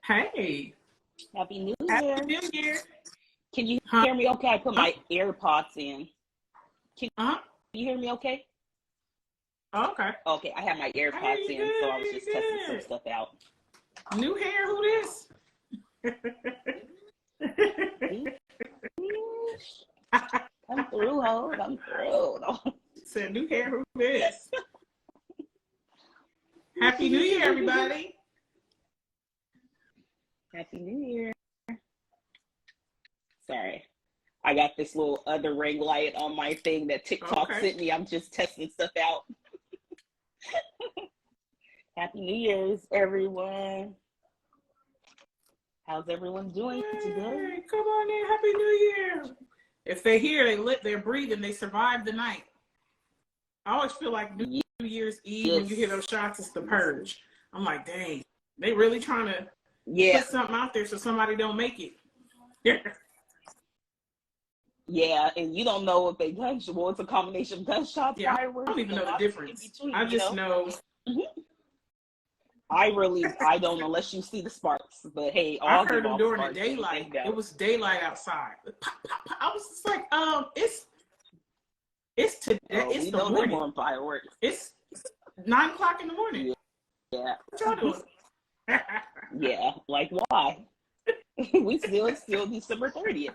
Hey, Happy New Happy Year. New Year. Can you Huh? hear me okay? I put Huh? my AirPods in. Can Uh-huh. you hear me okay? Oh, okay. Okay, I have my I hear AirPods you in, so I was good. just testing some You stuff out. good. New hair, who this? Come through, ho. Come through. Said new hair, who this? Happy New Year, everybody. Happy New Year. Sorry. I got this little other ring light on my thing that TikTok Okay. sent me. I'm just testing stuff out. Happy New Year's, everyone. How's everyone doing today? Hey, come on in. Happy New Year. If they're here, they're breathing, they survived the night. I always feel like New Year's Eve when you hear those shots, it's the purge. I'm like, dang, they really trying to put something out there so somebody don't make it. Yeah, and you don't know if they gunshot. Well, it's a combination of gunshots, fireworks. I don't even know the difference. Between, I just know. I don't unless you see the sparks. But hey, I heard them during the daylight. It was daylight outside. Pop, pop, pop. I was just like, it's today. It's the morning. On fireworks. It's 9 o'clock in the morning. Yeah. What y'all doing? Yeah, like why? we still December 30th.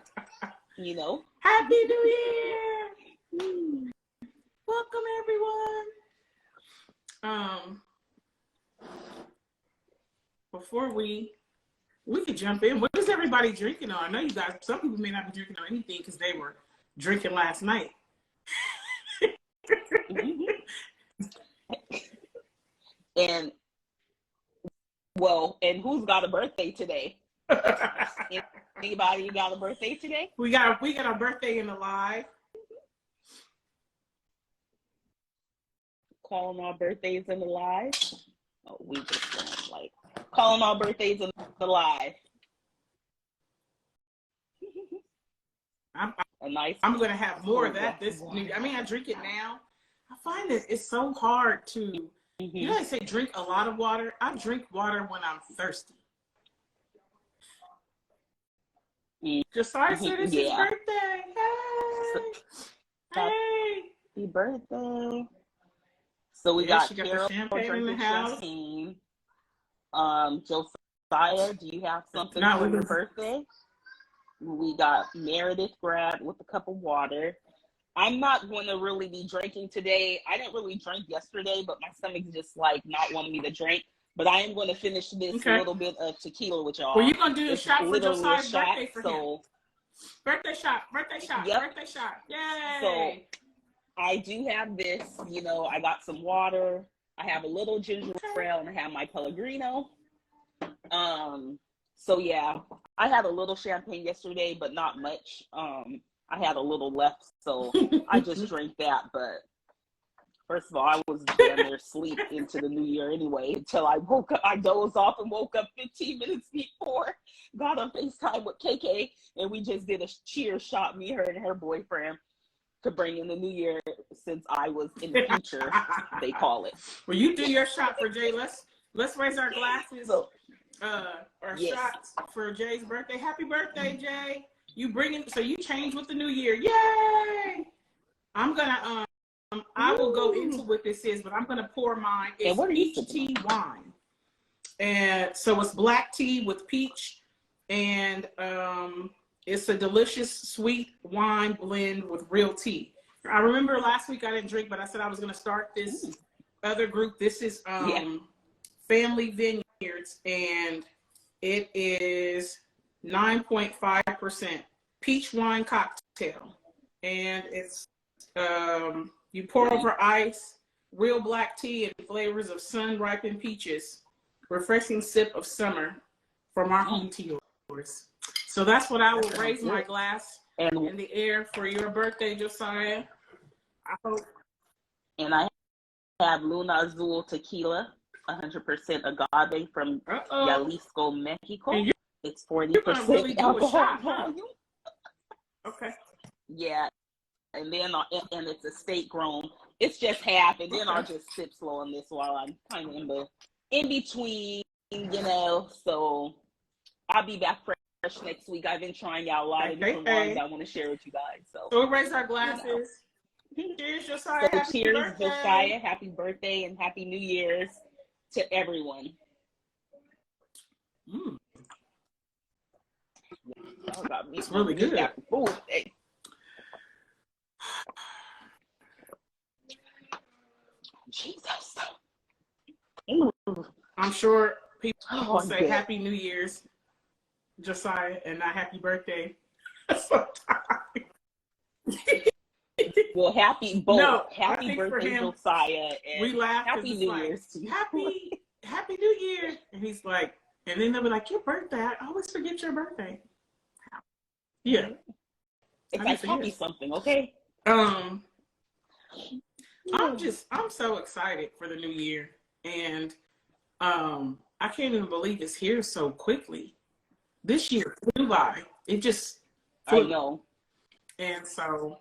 You know. Happy New Year! Welcome everyone. Before we could jump in, what is everybody drinking on? I know you guys. Some people may not be drinking on anything because they were drinking last night. And who's got a birthday today? Anybody got a birthday today? We got a birthday in the live. Calling our birthdays in the live. Oh, we just going like calling our birthdays in the live. I'm gonna have more of that this new. I mean, I drink it now. I find that it's so hard to. You know, they say drink a lot of water. I drink water when I'm thirsty. Josiah said it's his birthday. Hey! Happy birthday. So we got Carol champagne in the house. Josiah, do you have something for your birthday? We got Meredith Grad with a cup of water. I'm not going to really be drinking today. I didn't really drink yesterday, but my stomach's just like not wanting me to drink. But I am going to finish this little bit of tequila with y'all. Well, you're going to do a shot for Josiah's birthday for him. Birthday shot. Yep. Birthday shot. Yay! So I do have this, you know, I got some water. I have a little ginger ale and I have my Pellegrino. So yeah, I had a little champagne yesterday, but not much. I had a little left, so I just drank that. But first of all, I was damn near asleep into the new year anyway until I woke up. I dozed off and woke up 15 minutes before. Got on FaceTime with KK, and we just did a cheer shot, me, her, and her boyfriend, to bring in the new year since I was in the future, they call it. Well, you do your shot for Jay. Let's raise our glasses. Our shots for Jay's birthday. Happy birthday, Jay. You change with the new year. Yay! I'm gonna I will go into what this is, but I'm gonna pour mine. It's peach tea wine. And so it's black tea with peach, and it's a delicious sweet wine blend with real tea. I remember last week I didn't drink, but I said I was gonna start this other group. This is Family Vineyards, and it is 9.5% peach wine cocktail, and it's you pour over ice, real black tea, and flavors of sun-ripened peaches. Refreshing sip of summer from our home to yours. So that's what I will raise my glass in the air for your birthday, Josiah. I hope. And I have Luna Azul tequila, 100% agave from Jalisco, Mexico. It's 40% really alcohol. Okay. Yeah, and then and it's a state grown. It's just half, and then I'll just sip slow on this while I'm kind of in between, you know. So I'll be back fresh next week. I've been trying out a lot of different wines I want to share with you guys. So we raise our glasses. Cheers, Josiah. So happy cheers, birthday. Josiah. Happy birthday and Happy New Year's to everyone. It's really good. Jesus. I'm sure people will say Happy New Year's, Josiah, and not Happy Birthday. Well, happy birthday, him, Josiah, and we laugh Happy New Year's to you. Happy New Year. And he's like, and then they'll be like, your birthday, I always forget your birthday. Yeah. It's like happy something, okay? I'm so excited for the new year. And I can't even believe it's here so quickly. This year flew by. It just flew. I know. And so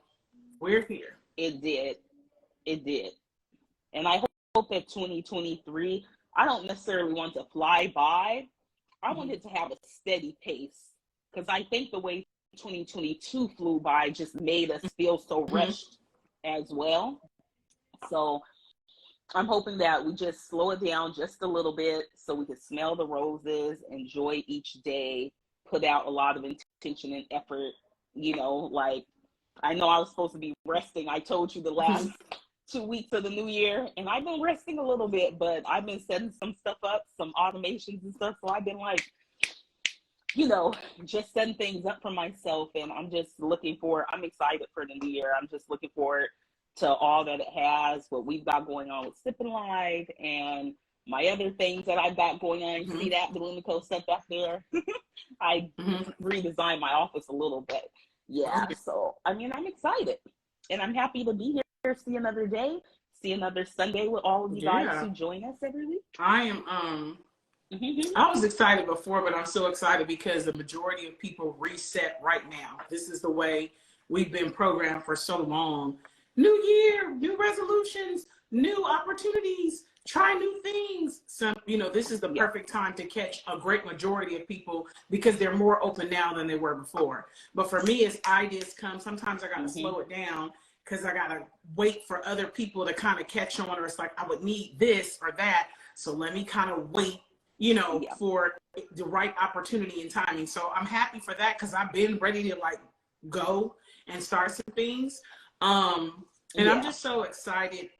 we're here. It did. And I hope that 2023, I don't necessarily want to fly by. I want it to have a steady pace, because I think the way 2022 flew by just made us feel so rushed as well. So I'm hoping that we just slow it down just a little bit so we can smell the roses, enjoy each day, put out a lot of intention and effort. You know, like, I know I was supposed to be resting. I told you the last 2 weeks of the new year, and I've been resting a little bit, but I've been setting some stuff up, some automations and stuff. So I've been like, you know, just setting things up for myself. And I'm just I'm excited for the new year. I'm just looking forward to all that it has, what we've got going on with Sipping Live and my other things that I've got going on. You see that, the Lumico stuff back there? I redesigned my office a little bit. Yeah, so, I mean, I'm excited. And I'm happy to be here, see another day, see another Sunday with all of you guys who join us every week. I am, I was excited before, but I'm so excited because the majority of people reset right now. This is the way we've been programmed for so long. New year, new resolutions, new opportunities, try new things. So, you know, this is the perfect time to catch a great majority of people because they're more open now than they were before. But for me, as ideas come, sometimes I got to slow it down because I got to wait for other people to kind of catch on, or it's like, I would need this or that. So let me kind of wait, you know, for the right opportunity and timing. So I'm happy for that because I've been ready to like go and start some things. And I'm just so excited.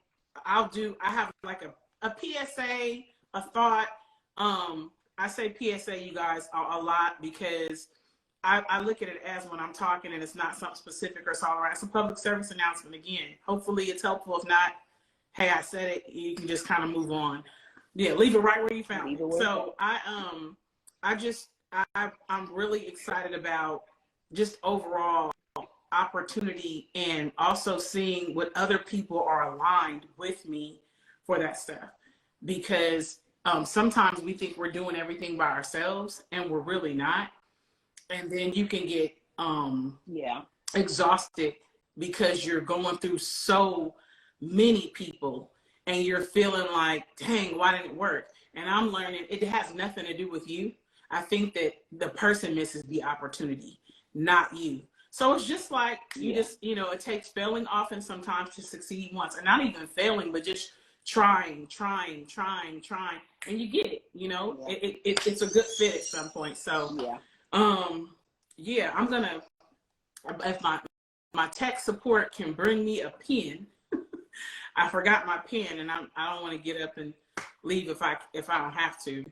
I have like a PSA, a thought. I say PSA, you guys, a lot because I look at it as when I'm talking and it's not something specific or it's all right. It's a public service announcement again. Hopefully it's helpful. If not, hey, I said it. You can just kind of move on. Yeah, leave it right where you found it. So I'm really excited about just overall opportunity and also seeing what other people are aligned with me for that stuff, because sometimes we think we're doing everything by ourselves and we're really not, and then you can get exhausted because you're going through so many people and you're feeling like, dang, why didn't it work? And I'm learning it has nothing to do with you. I think that the person misses the opportunity, not you. So it's just like you just, you know, it takes failing often sometimes to succeed once, and not even failing, but just trying, and you get it, you know, it's a good fit at some point. So, I'm gonna, if my tech support can bring me a pen, I forgot my pen and I don't want to get up and leave if I don't have to.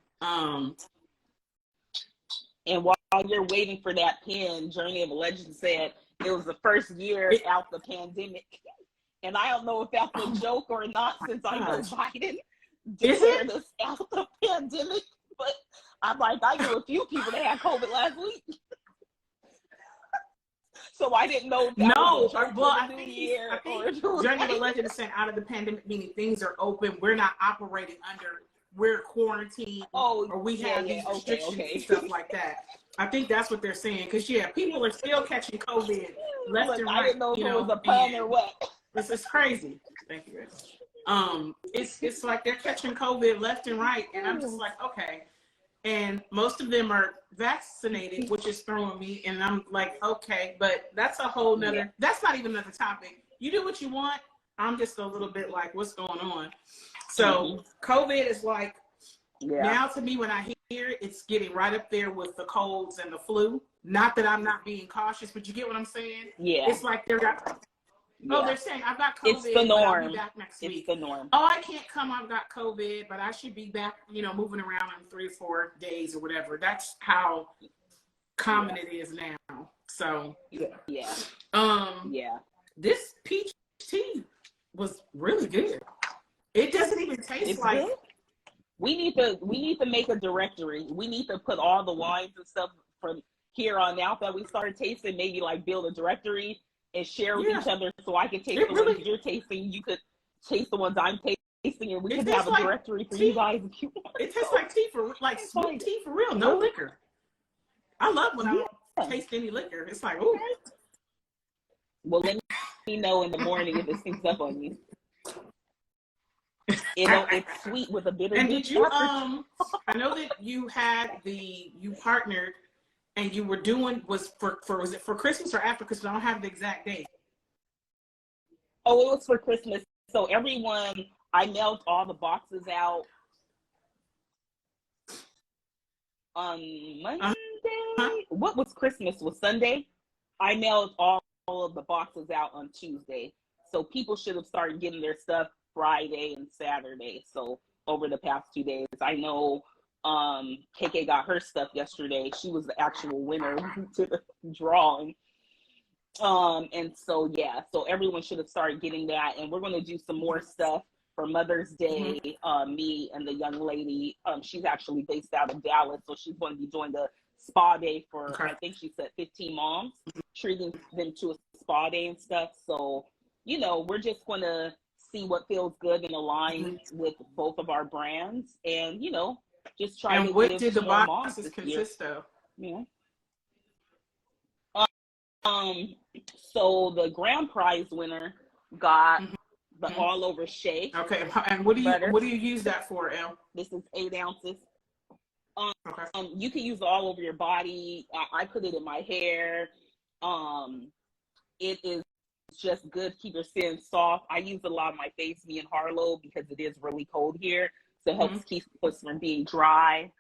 And while you're waiting for that pen, Journey of a Legend said it was the first year out the pandemic. And I don't know if that's a joke or not, since I know Biden declared us out the pandemic. But I'm like, I knew a few people that had COVID last week. So I didn't know if that was a joke for the new year. I think Journey of a Legend is saying out of the pandemic, meaning things are open. We're not operating under, we're quarantined, or we have these restrictions and stuff like that. I think that's what they're saying, because people are still catching COVID left and right. I didn't know if it was a pun or what. This is crazy. Thank you. It's like they're catching COVID left and right, and I'm just like, okay. and most of them are vaccinated, which is throwing me. And I'm like, okay, but that's a whole nother, that's not even another topic. You do what you want. I'm just a little bit like, what's going on? So COVID is like, now to me, when I hear it, it's getting right up there with the colds and the flu. Not that I'm not being cautious, but you get what I'm saying? Yeah. It's like they're they're saying I've got COVID, it's the norm. But I'll be back next week. It's the norm. Oh, I can't come. I've got COVID, but I should be back, moving around in 3 or 4 days or whatever. That's how common it is now. So this peach tea was really good. It doesn't even taste like good. We need to make a directory. We need to put all the wines and stuff from here on out that we started tasting, maybe like build a directory and share with each other, so I can taste the ones you're tasting. You could taste the ones I'm tasting, and we could have a directory for you guys if you want. It tastes like tea like sweet tea for real, no liquor. I love when I don't taste any liquor. It's like, ooh. Well, let me know in the morning if it sneaks up on you. It's sweet with a bit of. And did you? I know that you partnered, and you were doing was it for Christmas or after Christmas? I don't have the exact date. Oh, it was for Christmas. So everyone, I mailed all the boxes out on Monday. What was Christmas? Was Sunday? I mailed all of the boxes out on Tuesday. So people should have started getting their stuff Friday and Saturday. So over the past 2 days, I know KK got her stuff yesterday. She was the actual winner to the drawing. And so so everyone should have started getting that, and we're going to do some more stuff for Mother's Day. Me and the young lady, she's actually based out of Dallas, so she's going to be doing a spa day for I think she said 15 moms, treating them to a spa day and stuff. So we're just going to see what feels good and aligns with both of our brands, and just try to. What did the boxes consist of? Yeah. So the grand prize winner got the all over shake. Okay, and what do you use that for, Elle? This is 8 ounces. You can use it all over your body. I put it in my hair. It is just good. Keep your skin soft. I use a lot on my face, me and Harlow, because it is really cold here, so it helps keep us from being dry.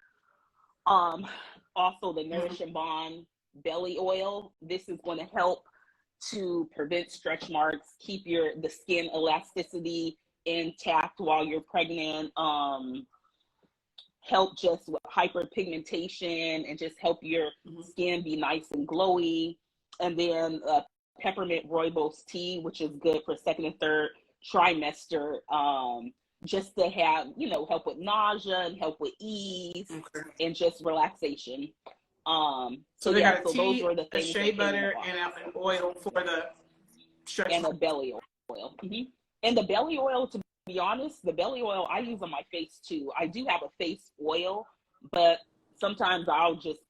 Also the Nourish and Bond belly oil. This is going to help to prevent stretch marks, keep the skin elasticity intact while you're pregnant, help just with hyperpigmentation and just help your skin be nice and glowy. And then peppermint rooibos tea, which is good for 2nd and 3rd trimester, just to have, help with nausea and help with ease and just relaxation. So they got a tea, those were the things, a shea butter, and an oil for the stretch. And a belly oil. And the belly oil, to be honest, the belly oil I use on my face too. I do have a face oil, but sometimes I'll just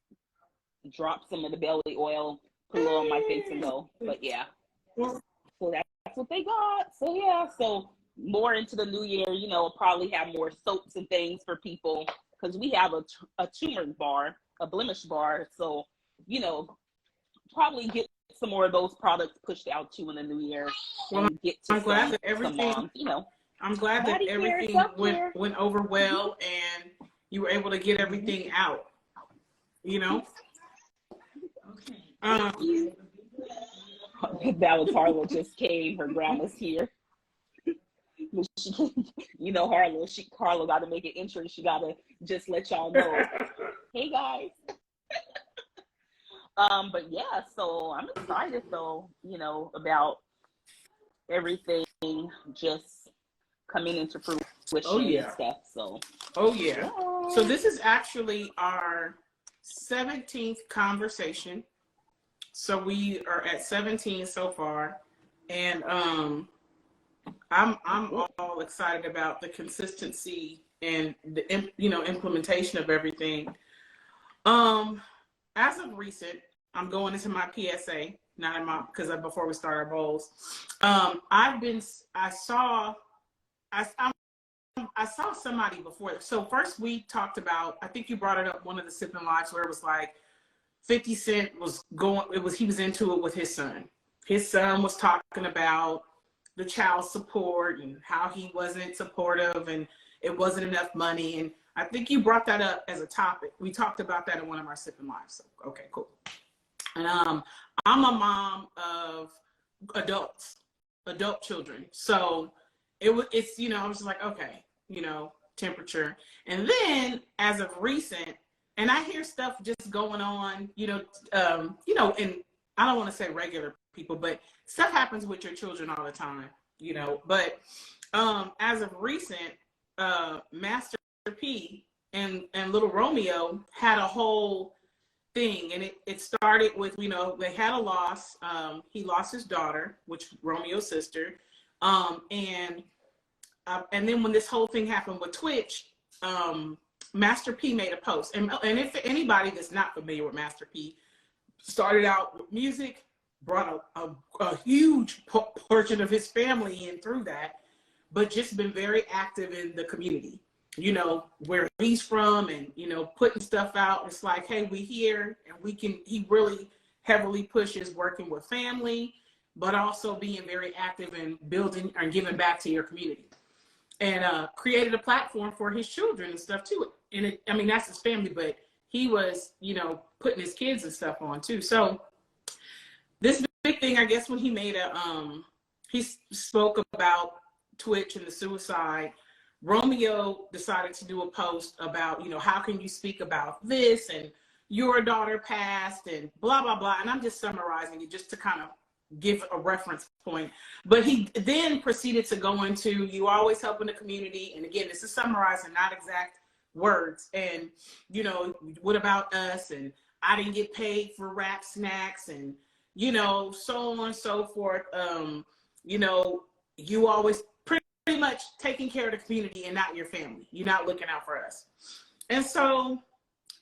drop some of the belly oil, put a little on my face and go. But so that's what they got. So so more into the new year, we'll probably have more soaps and things for people, because we have a turmeric bar, a blemish bar. So, probably get some more of those products pushed out too in the new year. Well, I'm glad that everything, I'm glad that everything went over well, and you were able to get everything out, That was Harlow just came. Her grandma's here. Harlow got to make an entrance. She got to just let y'all know. Hey guys. But so I'm excited though, about everything just coming into fruition and stuff. So. So this is actually our 17th conversation. So we are at 17 so far, and I'm all excited about the consistency and the implementation of everything. As of recent, I'm going into my PSA, not in my, because before we start our bowls, I I saw somebody before. So first we talked about, I think you brought it up, one of the Sipping Lives, where it was like 50 Cent was he was into it with his son. His son was talking about the child support and how he wasn't supportive and it wasn't enough money. And I think you brought that up as a topic. We talked about that in one of our Sipping Lives. So, okay, cool. And I'm a mom of adult children. So it's, you know, I was like, okay, you know, temperature. And then as of recent, and I hear stuff just going on, you know, and I don't want to say regular people, but stuff happens with your children all the time, you know. But as of recent, Master P and Little Romeo had a whole thing, and it started with, you know, they had a loss. He lost his daughter, which Romeo's sister, and then when this whole thing happened with Twitch, Master P made a post, and if anybody that's not familiar with Master P, started out with music, brought a huge portion of his family in through that, but just been very active in the community, you know, where he's from, and, you know, putting stuff out. It's like, hey, we here, and he really heavily pushes working with family, but also being very active in building and giving back to your community. And created a platform for his children and stuff too. And I mean, that's his family, but he was, you know, putting his kids and stuff on too. So this big thing, I guess, when he made he spoke about Twitch and the suicide, Romeo decided to do a post about, you know, how can you speak about this, and your daughter passed, and blah, blah, blah. And I'm just summarizing it just to kind of give a reference point. But he then proceeded to go into, you always help in the community. And again, this is summarizing, not exact words. And, you know, what about us? And I didn't get paid for Rap Snacks, and, you know, so on and so forth. You know, you always pretty much taking care of the community and not your family. You're not looking out for us. And so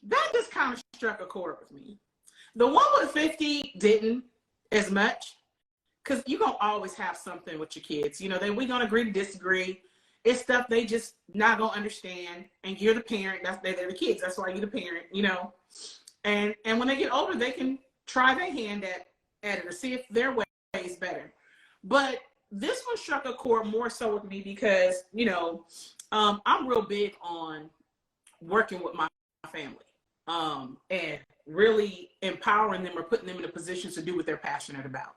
that just kind of struck a chord with me. The one with 50 didn't as much, because you're going to always have something with your kids. You know, we're going to agree to disagree. It's stuff they just not going to understand. And you're the parent. They're the kids. That's why you're the parent, you know. And when they get older, they can try their hand at it or see if their way is better. But this one struck a chord more so with me because, you know, I'm real big on working with my family and really empowering them or putting them in a position to do what they're passionate about.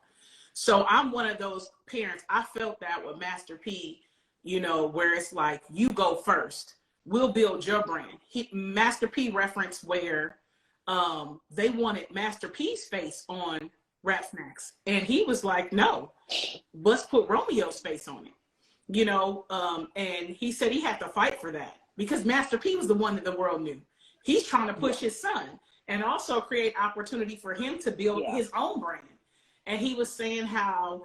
So I'm one of those parents. I felt that with Master P, you know, where it's like, you go first. We'll build your brand. Master P referenced where they wanted Master P's face on Rap Snacks. And he was like, no, let's put Romeo's face on it. You know, and he said he had to fight for that because Master P was the one that the world knew. He's trying to push his son and also create opportunity for him to build his own brand. And he was saying how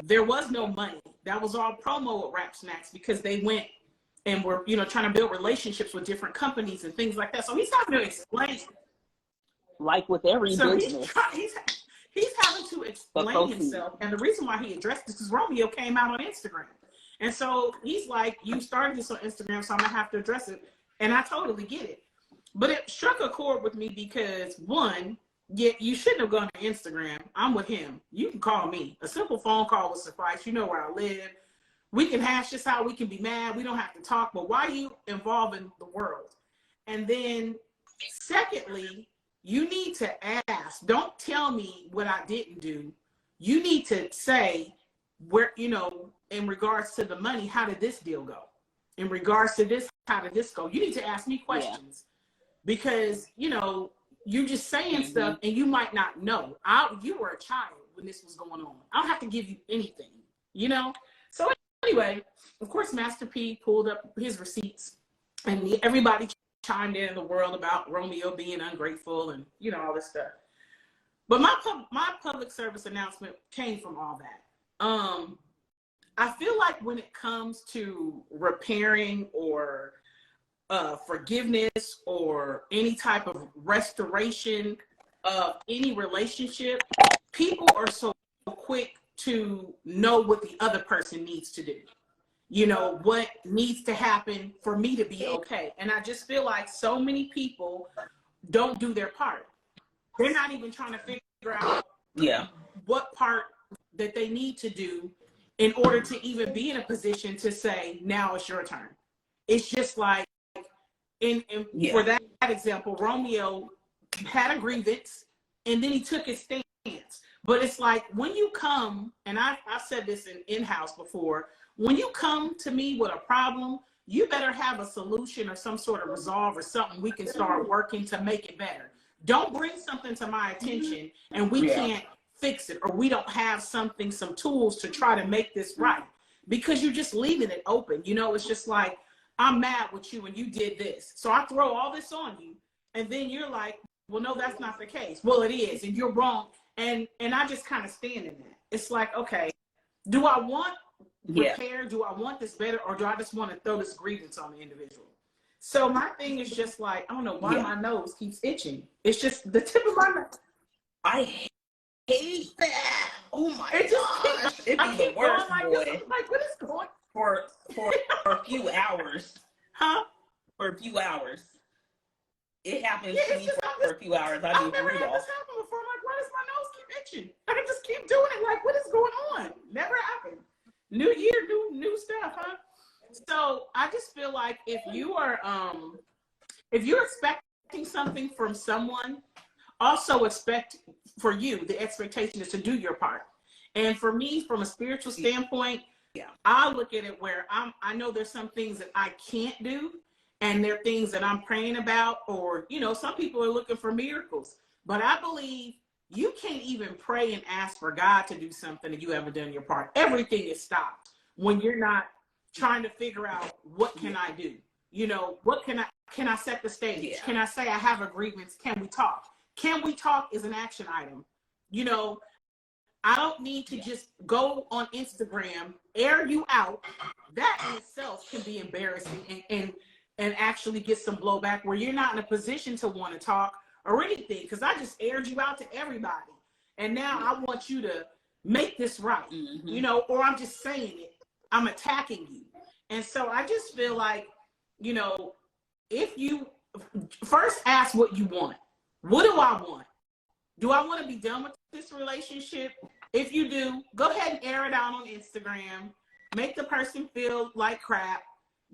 there was no money. That was all promo with Rap Snacks because they went and were, you know, trying to build relationships with different companies and things like that. So he's having to explain. Like with every business. He's having to explain himself. And the reason why he addressed this is Romeo came out on Instagram. And so he's like, you started this on Instagram, so I'm going to have to address it. And I totally get it. But it struck a chord with me because, one, you shouldn't have gone to Instagram. I'm with him. You can call me. A simple phone call will suffice. You know where I live. We can hash this out. We can be mad. We don't have to talk. But why are you involving the world? And then, secondly, you need to ask. Don't tell me what I didn't do. You need to say, where, you know, in regards to the money, how did this deal go? In regards to this, how did this go? You need to ask me questions because, you know, you're just saying stuff and you might not know. You were a child when this was going on. I don't have to give you anything, you know? So anyway, of course, Master P pulled up his receipts and everybody chimed in the world about Romeo being ungrateful and, you know, all this stuff. But my public service announcement came from all that. I feel like when it comes to repairing or forgiveness or any type of restoration of any relationship, people are so quick to know what the other person needs to do. you know, what needs to happen for me to be okay. And I just feel like so many people don't do their part. They're not even trying to figure out what part that they need to do in order to even be in a position to say, now it's your turn. It's just like, for that example, Romeo had a grievance and then he took his stance. But it's like, when you come, and I've said this in-house before, when you come to me with a problem, you better have a solution or some sort of resolve or something we can start working to make it better. Don't bring something to my attention and we can't fix it, or we don't have some tools to try to make this right, because you're just leaving it open. You know, it's just like, I'm mad with you and you did this, so I throw all this on you, and then you're like, well, no, that's not the case. Well, it is, and you're wrong. And I just kind of stand in that. It's like, okay, do I want repair? Do I want this better? Or do I just want to throw this grievance on the individual? So my thing is just like, I don't know why my nose keeps itching. It's just the tip of my nose. I hate that. Oh my gosh. It'd be the worst, boy. Like, what is going for a few hours. Huh? For a few hours. It happens to me for a few hours. I do never had this happen before. I'm like, why does my nose keep itching? I just keep doing it. Like, what is going on? Never happened. New year, new stuff, huh? So I just feel like if you're expecting something from someone, also expect for you, the expectation is to do your part. And for me, from a spiritual standpoint, I look at it where I know there's some things that I can't do, and there are things that I'm praying about, or, you know, some people are looking for miracles. But I believe you can't even pray and ask for God to do something and you haven't done your part. Everything is stopped when you're not trying to figure out, what can I do? You know, what can I set the stage? Can I say I have a grievance? Can we talk? Can we talk is an action item. You know, I don't need to just go on Instagram, air you out. That in itself can be embarrassing and actually get some blowback where you're not in a position to want to talk or anything, because I just aired you out to everybody. And now I want you to make this right, you know, or I'm just saying it. I'm attacking you. And so I just feel like, you know, if you first ask what you want. What do I want? Do I want to be done with this relationship? If you do, go ahead and air it out on Instagram. Make the person feel like crap.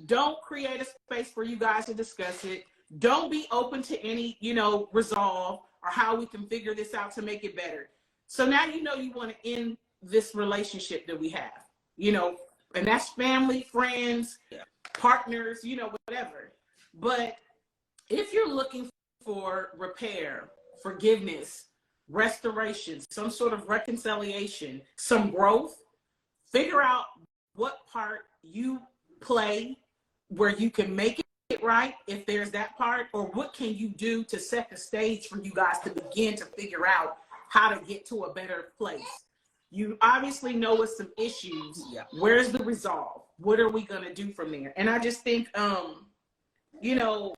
Don't create a space for you guys to discuss it. Don't be open to any, you know, resolve or how we can figure this out to make it better. So now you know you want to end this relationship that we have, you know, and that's family, friends, partners, you know, whatever. But if you're looking for repair, forgiveness, restoration, some sort of reconciliation, some growth, figure out what part you play where you can make it right, if there's that part, or what can you do to set the stage for you guys to begin to figure out how to get to a better place. You obviously know with some issues, where's the resolve? What are we going to do from there? And I just think, you know,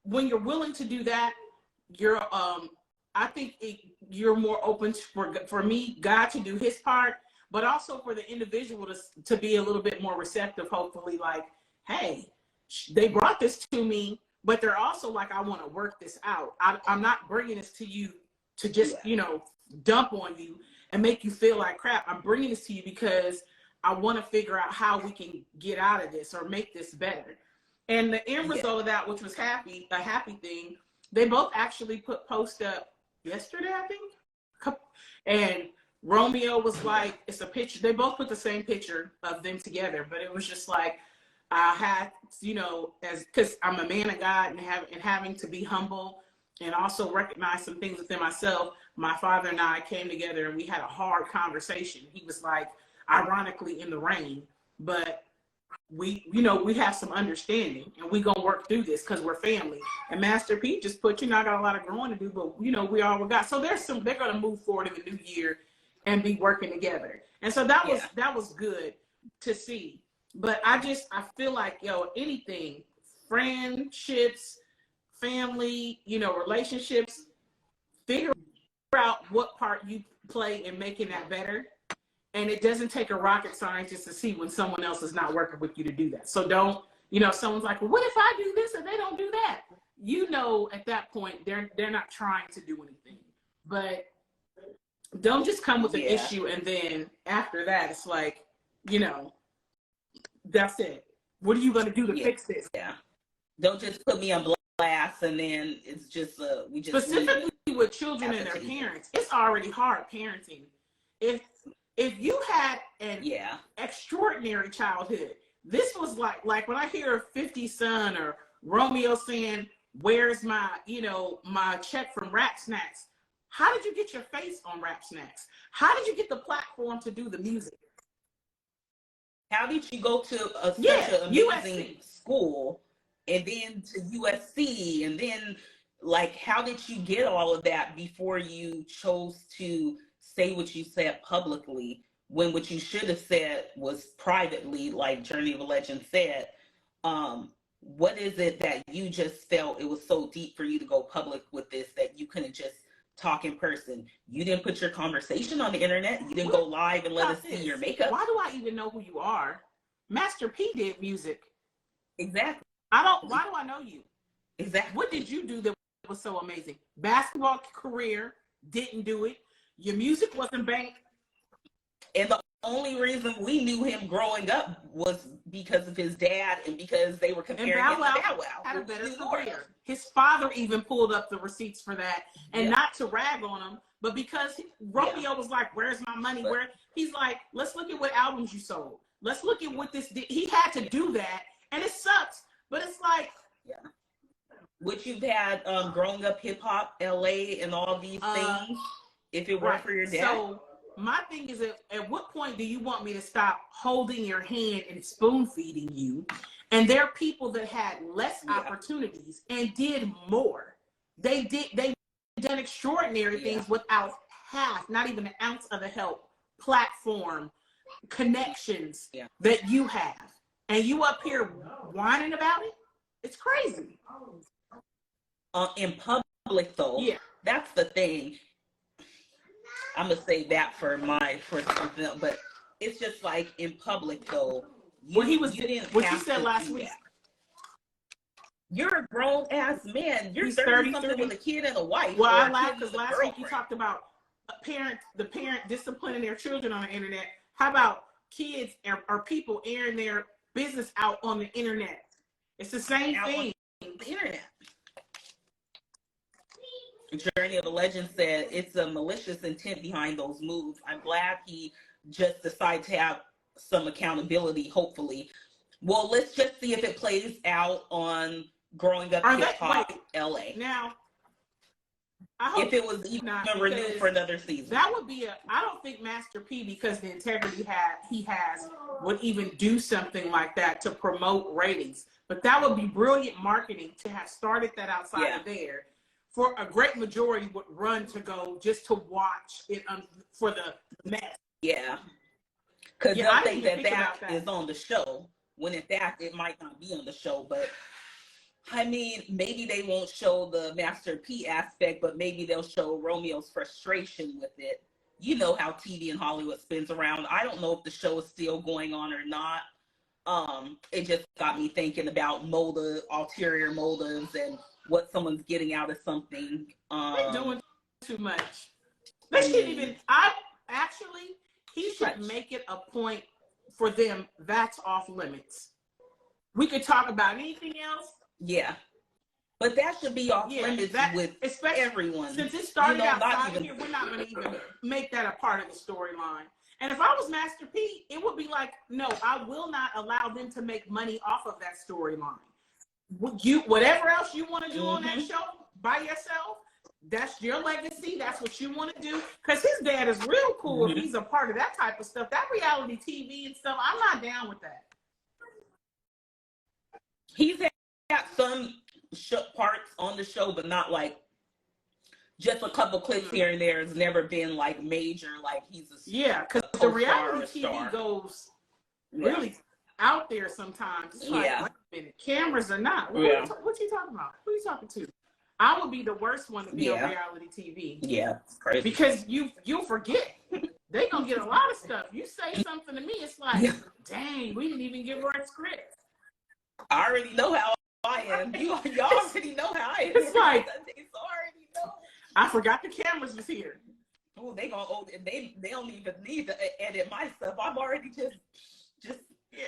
when you're willing to do that, you're, I think you're more open for me, God to do his part, but also for the individual to be a little bit more receptive, hopefully, like, hey, they brought this to me, but they're also like, I want to work this out. I'm not bringing this to you to just, you know, dump on you and make you feel like crap. I'm bringing this to you because I want to figure out how we can get out of this or make this better. And the end result of that, which was a happy thing, they both actually post up yesterday, I think. And Romeo was like, it's a picture. They both put the same picture of them together, but it was just like, I had, you know, because I'm a man of God and having to be humble and also recognize some things within myself. My father and I came together and we had a hard conversation. He was like, ironically, in the rain, but we, you know, we have some understanding and we gonna work through this because we're family. And Master P just put, you know, I got a lot of growing to do, but you know, we all got. So they're gonna move forward in the new year and be working together. And so that was good to see. But I feel like, yo, anything, friendships, family, you know, relationships, figure out what part you play in making that better. And it doesn't take a rocket scientist to see when someone else is not working with you to do that. So don't, someone's like, well, what if I do this and they don't do that? At that point, they're not trying to do anything. But don't just come with an issue and then after that, it's like, that's it. What are you going to do to fix this? Yeah. Don't just put me on blast and then it's just, we just. Specifically with children and their parents, it's already hard parenting. If you had an extraordinary childhood, this was like when I hear 50 Cent or Romeo saying, where's my, my check from Rap Snacks? How did you get your face on Rap Snacks? How did you get the platform to do the music? How did you go to such an amazing school and then to USC and then like how did you get all of that before you chose to say what you said publicly when what you should have said was privately, like Journey of a Legend said? What is it that you just felt it was so deep for you to go public with this that you couldn't just talk in person? You didn't put your conversation on the internet. You didn't go live and let us see your makeup. Why do I even know who you are? Master P did music. Exactly. Why do I know you? Exactly. What did you do that was so amazing? Basketball career, didn't do it. Your music wasn't banked. And the only reason we knew him growing up was because of his dad and because they were comparing him to Bow Wow. Had a better career. His father even pulled up the receipts for that. And not to rag on him, but because Romeo was like, where's my money? He's like, let's look at what albums you sold. Let's look at what this did. He had to do that. And it sucks. But it's like, what you've had growing up hip hop, LA, and all these things, if it weren't for your dad. So my thing is, at what point do you want me to stop holding your hand and spoon feeding you? And there are people that had less opportunities and did more. They done extraordinary things without half, not even an ounce of the help, platform, connections that you have. And you up here whining about it? It's crazy. In public, though, that's the thing. I'm gonna say that for something else, but it's just like in public, though. What you said last week. You're a grown ass man. You're 30 something with a kid and a wife. Well, I laughed because last week you talked about the parent disciplining their children on the internet. How about kids or people airing their business out on the internet? It's the same thing. The internet. Journey of a Legend said it's a malicious intent behind those moves. I'm glad he just decided to have some accountability, hopefully. Well, let's just see if it plays out on Growing Up Hip Hop LA. Now, I hope if it was even renewed for another season. That would be I don't think Master P, because the integrity he has, would even do something like that to promote ratings. But that would be brilliant marketing to have started that outside of there. For a great majority would run to go just to watch it for the mess. Yeah. Because they'll think that is on the show, when in fact it might not be on the show. But I mean, maybe they won't show the Master P aspect, but maybe they'll show Romeo's frustration with it. You know how TV in Hollywood spins around. I don't know if the show is still going on or not. It just got me thinking about ulterior motives and what someone's getting out of something. They're doing too much. He should make it a point for them that's off limits. We could talk about anything else. Yeah. But that should be off limits with everyone. Since it started outside of here, we're not going to even make that a part of the storyline. And if I was Master P, it would be like, no, I will not allow them to make money off of that storyline. Whatever else you want to do on that show by yourself, that's your legacy. That's what you want to do. Because his dad is real cool if he's a part of that type of stuff. That reality TV and stuff, I'm not down with that. He's had some parts on the show, but not like just a couple clips here and there. Has never been like major, like he's a because the reality TV goes really out there sometimes. It's like, wait a minute, cameras are not. What you talking about? Who are you talking to? I would be the worst one to be on reality TV. Yeah, it's crazy. Because you'll forget. they gonna get a lot of stuff. You say something to me, it's like, dang, we didn't even give her a script. I already know how I am. Y'all already know how I am. It's like, already know. I forgot the cameras was here. Oh, they don't even need to edit my stuff. I'm already just yeah.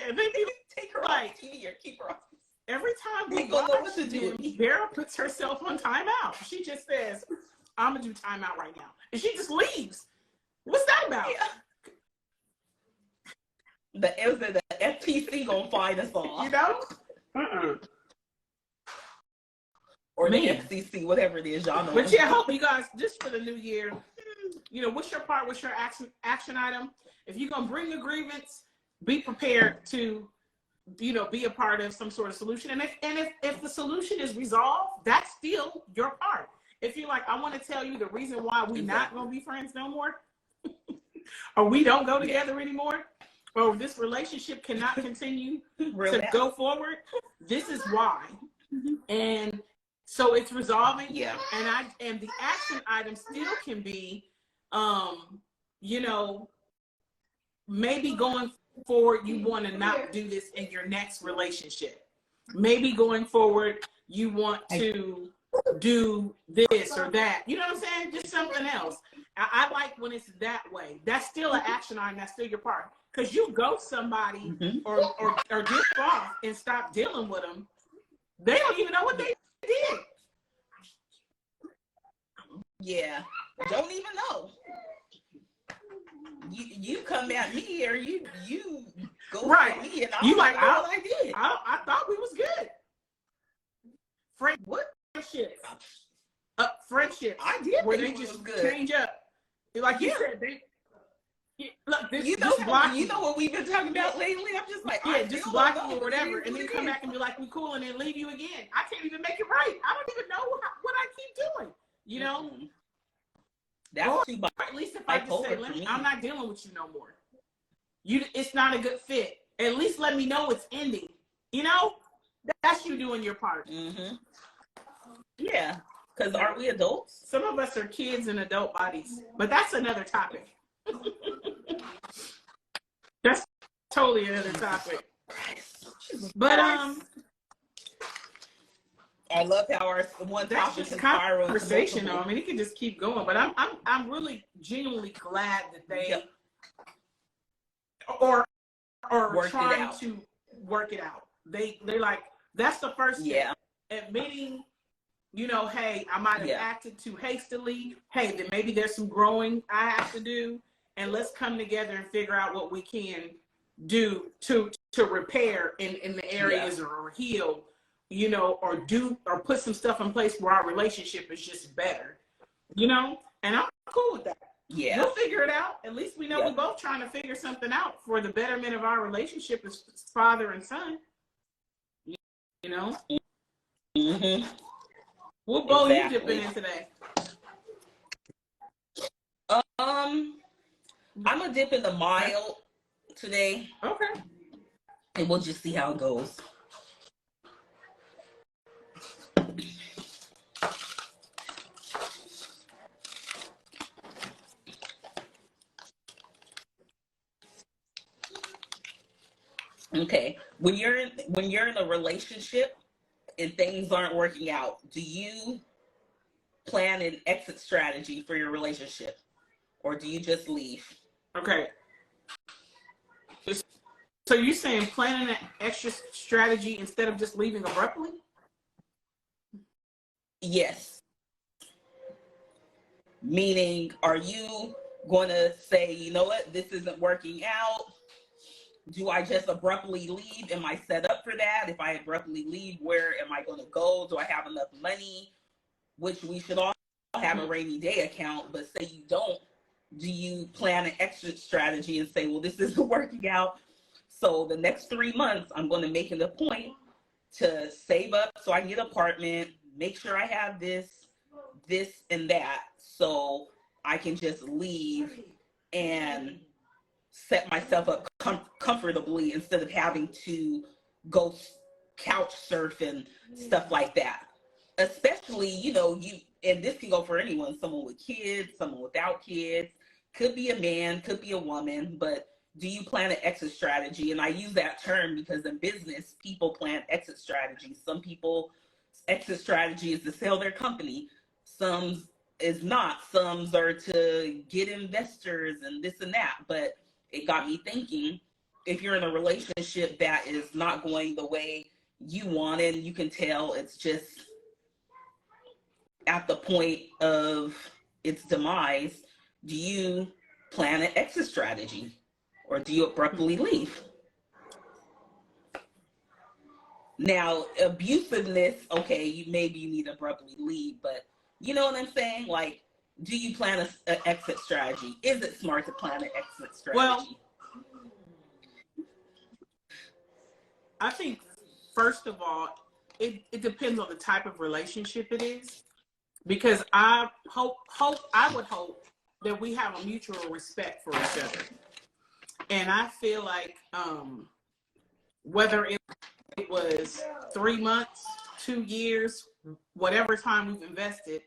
They need to take her off TV or keep her off. Every time we go know what watch to do. Vera puts herself on timeout. She just says, "I'm gonna do timeout right now," and she just leaves. What's that about? Yeah. The FTC gonna find us all. You know? Or the FCC, whatever it is, y'all know. But yeah, I hope you guys, just for the new year, what's your part? What's your action item? If you're gonna bring a grievance, be prepared to, be a part of some sort of solution. And if the solution is resolved, that's still your part. If you're like, I want to tell you the reason why we're not gonna be friends no more, or we don't go together anymore, or this relationship cannot continue to go forward, this is why. And so it's resolving. Yeah. And the action item still can be, maybe going forward, you want to not do this in your next relationship. Maybe going forward, you want to do this or that. You know what I'm saying? Just something else. I like when it's that way. That's still an action item. That's still your part. Because you ghost somebody or get off and stop dealing with them, they don't even know what they did. Yeah, don't even know. You come at me or you go right. at me and you like, I did. I thought we was good. Friendship. Friendship. I did. Where they just change up. Like you said, look, this, you know what we've been talking about lately? I'm just like, just block you or whatever, and then come back and be like, we cool, and then leave you again. I can't even make it right. I don't even know what I keep doing. You know? That's too bad. At least if I just say, I'm not dealing with you no more. It's not a good fit. At least let me know it's ending. You know? That's you doing your part. Mm-hmm. Yeah. Because aren't we adults? Some of us are kids in adult bodies. But that's another topic. That's totally another topic. But I love how our one that's topic just conversation though. I mean, it can just keep going. But I'm really genuinely glad that they or trying to work it out. They're like, that's the first step. Yeah. Admitting, hey, I might have acted too hastily. Hey, then maybe there's some growing I have to do. And let's come together and figure out what we can do to repair in the areas or heal, or put some stuff in place where our relationship is just better, and I'm cool with that. Yeah. We'll figure it out. At least we know we're both trying to figure something out for the betterment of our relationship as father and son, Mm-hmm. What bowl you dipping in today? I'm gonna dip in the mild today. Okay. And we'll just see how it goes. Okay. When you're in a relationship and things aren't working out, do you plan an exit strategy for your relationship, or do you just leave? Okay. So you're saying planning an extra strategy instead of just leaving abruptly? Yes. Meaning, are you going to say, you know what, this isn't working out? Do I just abruptly leave? Am I set up for that? If I abruptly leave, where am I going to go? Do I have enough money? Which we should all have a rainy day account, but say you don't. Do you plan an exit strategy and say, well, this isn't working out, so the next 3 months, I'm going to make it a point to save up so I can get an apartment, make sure I have this, and that, so I can just leave and set myself up comfortably instead of having to go couch surf and stuff like that. Especially, and this can go for anyone, someone with kids, someone without kids. could be a man, could be a woman, but do you plan an exit strategy? And I use that term because in business, people plan exit strategies. Some people exit strategy is to sell their company. Some is not. Some are to get investors and this and that. But it got me thinking, if you're in a relationship that is not going the way you want it, and you can tell it's just at the point of its demise, do you plan an exit strategy? Or do you abruptly leave? Now, abusiveness, okay, maybe you need to abruptly leave, but you know what I'm saying? Like, do you plan an exit strategy? Is it smart to plan an exit strategy? Well, I think, first of all, it depends on the type of relationship it is, because I would hope that we have a mutual respect for each other. And I feel like whether it was 3 months, 2 years, whatever time we've invested,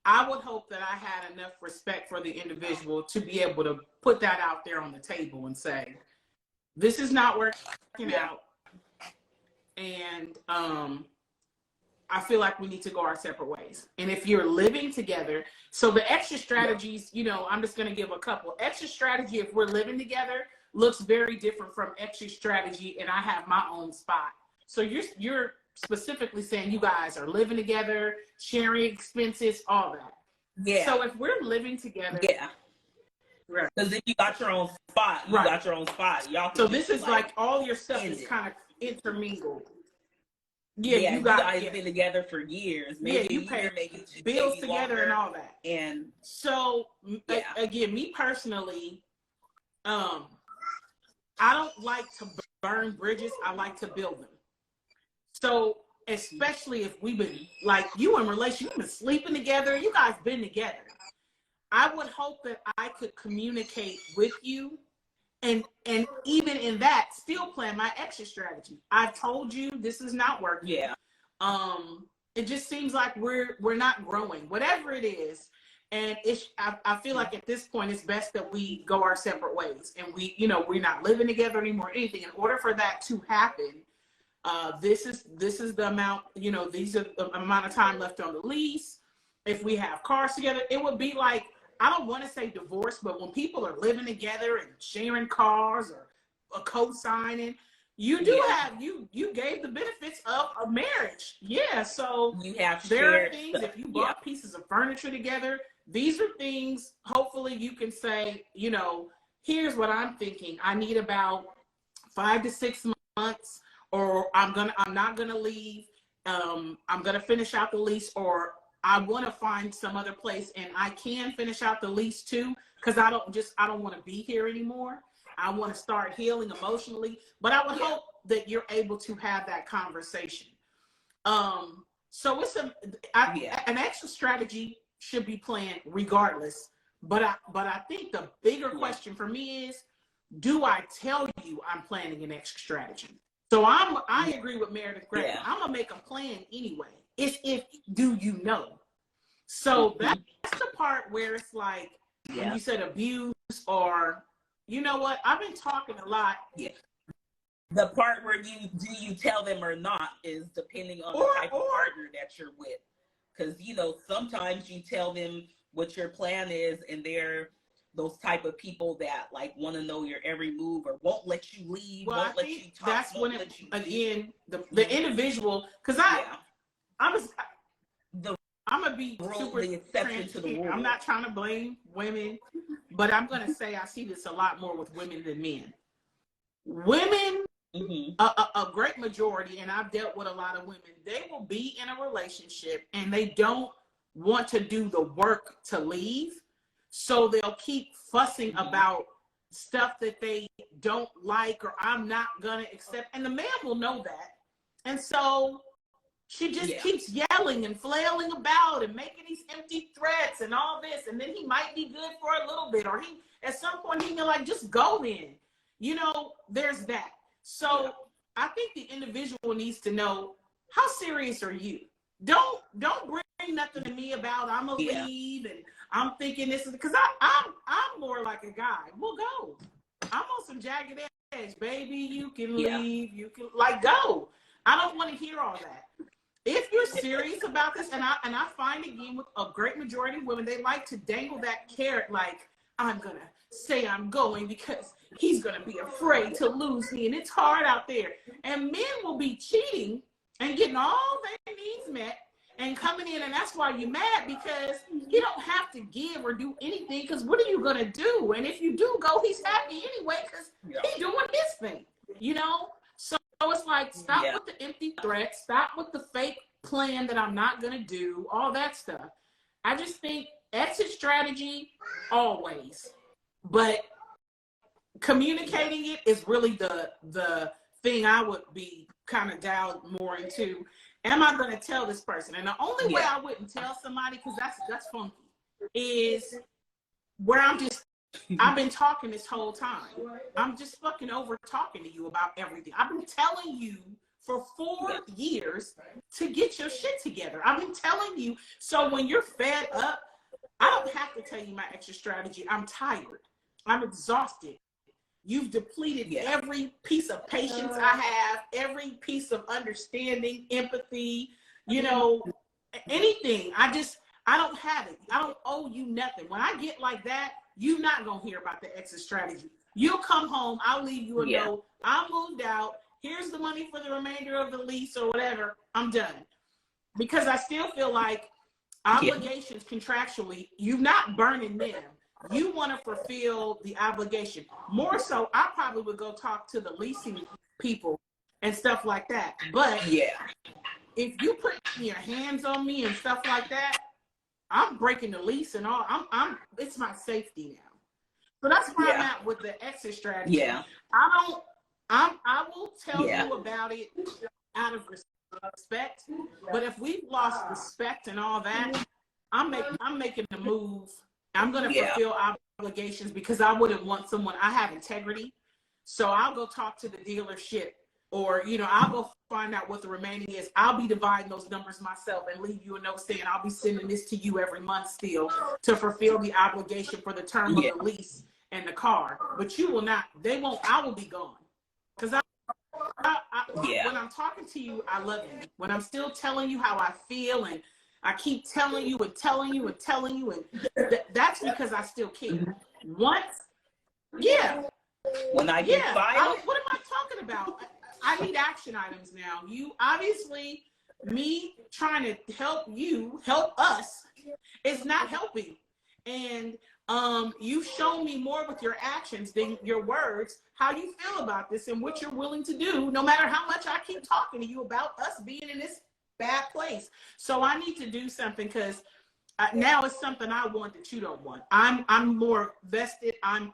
I would hope that I had enough respect for the individual to be able to put that out there on the table and say, this is not working out. And I feel like we need to go our separate ways. And if you're living together, so the extra strategies, you know, I'm just going to give a couple. Extra strategy, if we're living together, looks very different from extra strategy and I have my own spot. So you're specifically saying you guys are living together, sharing expenses, all that. Yeah. So if we're living together. Yeah. Right. Because if you got your own spot, you got your own spot. Y'all. So this is like all your stuff is kind of intermingled. Yeah, you guys been together for years. Maybe you pay bills together longer, and all that. And so again, me personally, I don't like to burn bridges. I like to build them. So especially if we've been like you in relation, you've been sleeping together, you guys been together. I would hope that I could communicate with you. And even in that, still plan my exit strategy. I've told you this is not working. Yeah. It just seems like we're not growing, whatever it is. And I feel like at this point, it's best that we go our separate ways. And we're not living together anymore or anything. In order for that to happen, this is the amount, these are the amount of time left on the lease. If we have cars together, it would be like, I don't want to say divorce, but when people are living together and sharing cars or co-signing, you do have, you gave the benefits of a marriage. Yeah. So you have there are things, if you bought pieces of furniture together, these are things, hopefully you can say, here's what I'm thinking. I need about 5 to 6 months, or I'm not going to leave. I'm going to finish out the lease, or I want to find some other place and I can finish out the lease too, because I don't want to be here anymore. I want to start healing emotionally, but I would hope that you're able to have that conversation. So it's an extra strategy should be planned regardless. But I think the bigger question for me is, do I tell you I'm planning an extra strategy? So I agree with Meredith Gray. Yeah. I'm gonna make a plan anyway. It's do you know? So that's the part where it's like, when you said abuse, or you know what? I've been talking a lot. Yeah. The part where you tell them or not is depending on the type of partner that you're with. Because sometimes you tell them what your plan is, and they're those type of people that like want to know your every move or won't let you leave, won't let you talk. That's when the individual, because I'm gonna be super transparent. I'm not trying to blame women, but I'm gonna say I see this a lot more with women than men. Women, a great majority, and I've dealt with a lot of women, they will be in a relationship and they don't want to do the work to leave. So they'll keep fussing about stuff that they don't like, or I'm not gonna accept. And the man will know that. And so she just keeps yelling and flailing about and making these empty threats and all this. And then he might be good for a little bit, or at some point he can like, just go in. There's that. So I think the individual needs to know, how serious are you? Don't bring nothing to me about I'm gonna leave and I'm thinking this is because I'm more like a guy. We'll go. I'm on some jagged edge, baby. You can leave. You can like go. I don't want to hear all that. If you're serious about this, and I find again with a great majority of women, they like to dangle that carrot like, I'm gonna say I'm going because he's gonna be afraid to lose me, and it's hard out there. And men will be cheating and getting all their needs met and coming in, and that's why you're mad, because you don't have to give or do anything, because what are you gonna do? And if you do go, he's happy anyway because he's doing his thing, you know? So it's like, stop with the empty threats, stop with the fake plan that I'm not gonna do, all that stuff. I just think exit strategy always, but communicating it is really the thing I would be kind of dialed more into. Am I going to tell this person? And the only way I wouldn't tell somebody, because that's funky, is where I've been talking this whole time. I'm just fucking over talking to you about everything. I've been telling you for 4 years to get your shit together. I've been telling you. So when you're fed up, I don't have to tell you my exit strategy. I'm tired. I'm exhausted. You've depleted every piece of patience I have, every piece of understanding, empathy, you know, anything. I don't have it. I don't owe you nothing. When I get like that, you're not going to hear about the exit strategy. You'll come home. I'll leave you a note. I moved out. Here's the money for the remainder of the lease or whatever. I'm done. Because I still feel like obligations contractually, you're not burning them. You want to fulfill the obligation. More so, I probably would go talk to the leasing people and stuff like that. But if you put your hands on me and stuff like that, I'm breaking the lease and all. It's my safety now. So that's where I'm at with the exit strategy. I will tell you about it out of respect. But if we've lost respect and all that, I'm making the move. I'm going to fulfill obligations because I wouldn't want someone. I have integrity. So I'll go talk to the dealership, or, you know, I'll go find out what the remaining is. I'll be dividing those numbers myself and leave you a note saying I'll be sending this to you every month still to fulfill the obligation for the term of the lease and the car. But you will not, they won't, I will be gone. Because when I'm talking to you, I love you. When I'm still telling you how I feel, and I keep telling you and telling you and telling you, and that's because I still care. Once, when I get fired, what am I talking about? I need action items now. You obviously, me trying to help you, help us, is not helping. And you've shown me more with your actions than your words, how you feel about this and what you're willing to do, no matter how much I keep talking to you about us being in this bad place. So I need to do something, because now it's something I want that you don't want. I'm more vested. I'm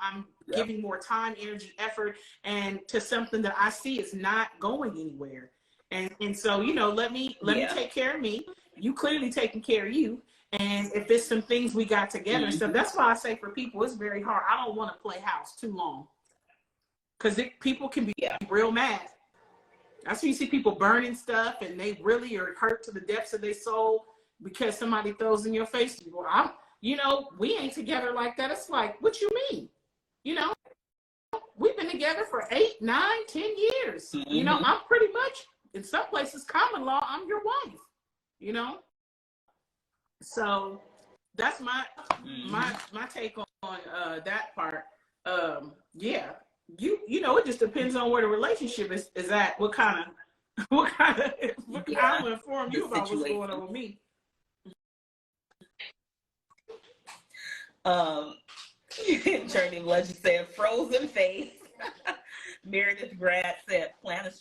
giving more time, energy, effort, and to something that I see is not going anywhere. And so, you know, let me take care of me. You clearly taking care of you. And if there's some things we got together and stuff, that's why I say for people, it's very hard. I don't want to play house too long, because people can be real mad. That's when you see people burning stuff and they really are hurt to the depths of their soul because somebody throws in your face. Well, you know, we ain't together like that. It's like, what you mean? You know, we've been together for 8, 9, 10 years. You know, I'm pretty much, in some places, common law, I'm your wife, you know? So that's my take on that part. You know, it just depends on where the relationship is at. What kind of I will inform you about what's going on with me. Journey of Legend said, frozen face. Meredith Grad said, plan a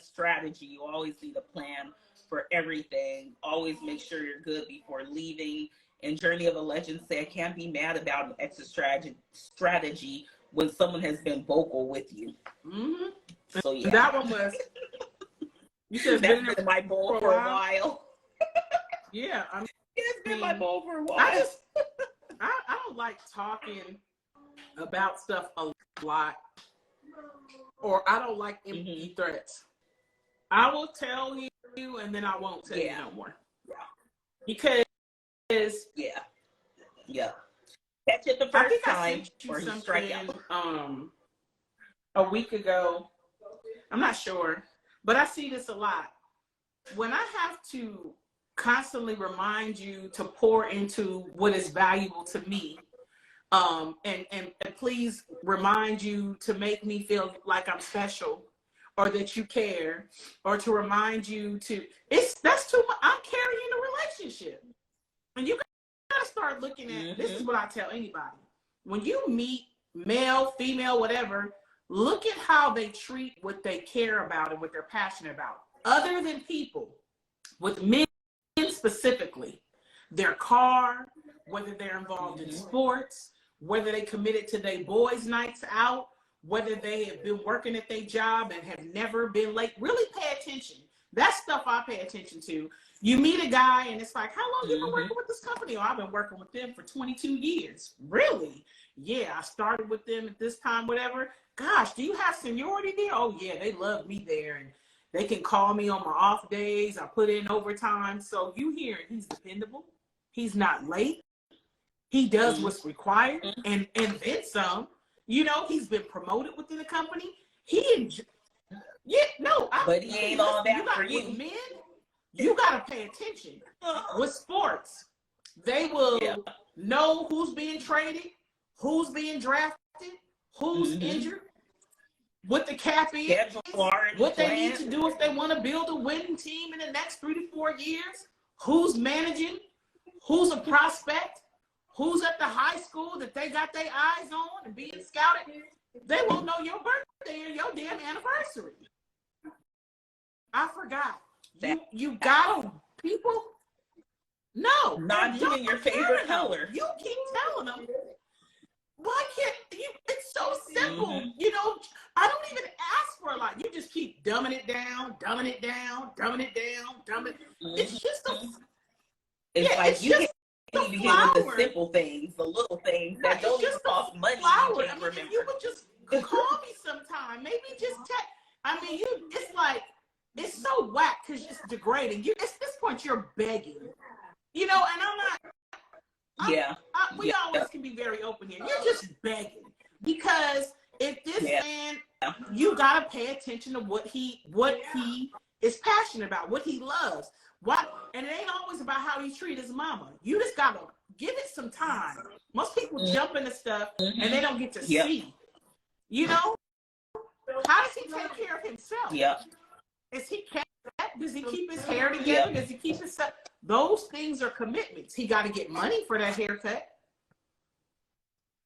strategy. You always need a plan for everything. Always make sure you're good before leaving. And Journey of a Legend said, can't be mad about an exit strategy when someone has been vocal with you. So that one was. You said that's been my goal for a while. It's been my goal for a while. I don't like talking about stuff a lot, or I don't like empty threats. I will tell you, and then I won't tell you no more. Because Yeah. Catch it the I first think I time, sent you or he strike out. something a week ago. I'm not sure, but I see this a lot. When I have to constantly remind you to pour into what is valuable to me, and please remind you to make me feel like I'm special, or that you care, or to remind you to, that's too much. I'm carrying a relationship. And you gotta start looking at, this is what I tell anybody. When you meet male, female, whatever, look at how they treat what they care about and what they're passionate about. Other than people, with men specifically, their car, whether they're involved in sports, whether they committed to their boys' nights out, whether they have been working at their job and have never been late. Really pay attention. That's stuff I pay attention to. You meet a guy and it's like, how long you been working with this company? Oh, I've been working with them for 22 years. Really? Yeah, I started with them at this time, whatever. Gosh, do you have seniority there? Oh yeah, they love me there. And they can call me on my off days. I put in overtime. So you hear it, he's dependable. He's not late. He does what's required, and then some. You know, he's been promoted within the company. But he ain't all that for you. With men, you gotta pay attention. With sports, they will know who's being traded, who's being drafted, who's injured, what the cap is, what they need to do if they want to build a winning team in the next 3 to 4 years, who's managing, who's a prospect, who's at the high school that they got their eyes on and being scouted. They won't know your birthday or your damn anniversary. I forgot. You got them, people. No, not even your favorite color. You keep telling them. Why can't you? It's so simple. You know, I don't even ask for a lot. You just keep dumbing it down, dumbing it down, dumbing it down, dumbing it. It's just a. It's you can't even get with the simple things, the little things that don't even cost money. You can't remember. You would just call me sometime. Maybe just text. I mean, it's like, it's so whack because it's degrading. At this point, you're begging. You know, and I'm not. We always can be very open here. You're just begging because if this man, you gotta pay attention to what he is passionate about, what he loves. And it ain't always about how he treats his mama. You just gotta give it some time. Most people jump into stuff and they don't get to see. You know, how does he take care of himself? Is he kept? Does he keep his hair together? Does he keep his stuff? Those things are commitments. He got to get money for that haircut.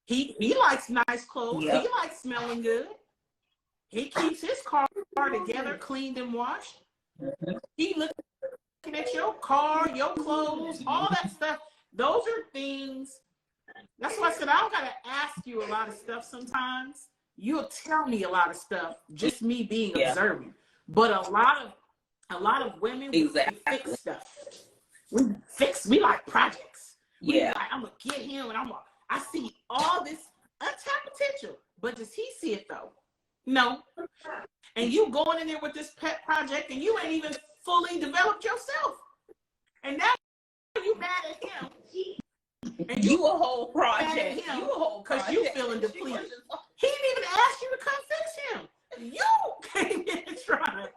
He likes nice clothes. He likes smelling good. He keeps his car together, cleaned and washed. He looking at your car, your clothes, all that stuff. Those are things. That's why I said I don't gotta ask you a lot of stuff sometimes. You'll tell me a lot of stuff, just me being observant. But a lot of women fix stuff. We like projects. Like, I'm gonna get him, and I see all this untapped potential. But does he see it though? No. And you going in there with this pet project, and you ain't even fully developed yourself. And now you mad at him. And you a whole project. You a whole because you feeling depleted. He didn't even ask you to come fix him. You came in trying to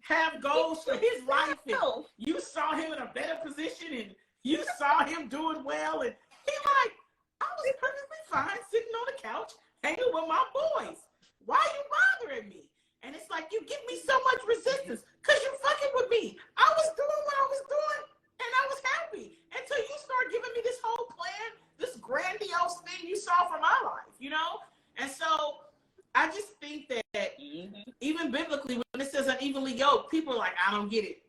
have goals for his life, and you saw him in a better position, and you saw him doing well, and he like, I was perfectly fine sitting on the couch hanging with my boys. Why are you bothering me? And it's like, you give me so much resistance because you fucking with me. I was doing what I was doing, and I was happy until you start giving me this whole plan, this grandiose thing you saw for my life, you know? And so I just think that even biblically, when it says unevenly yoked, people are like, I don't get it.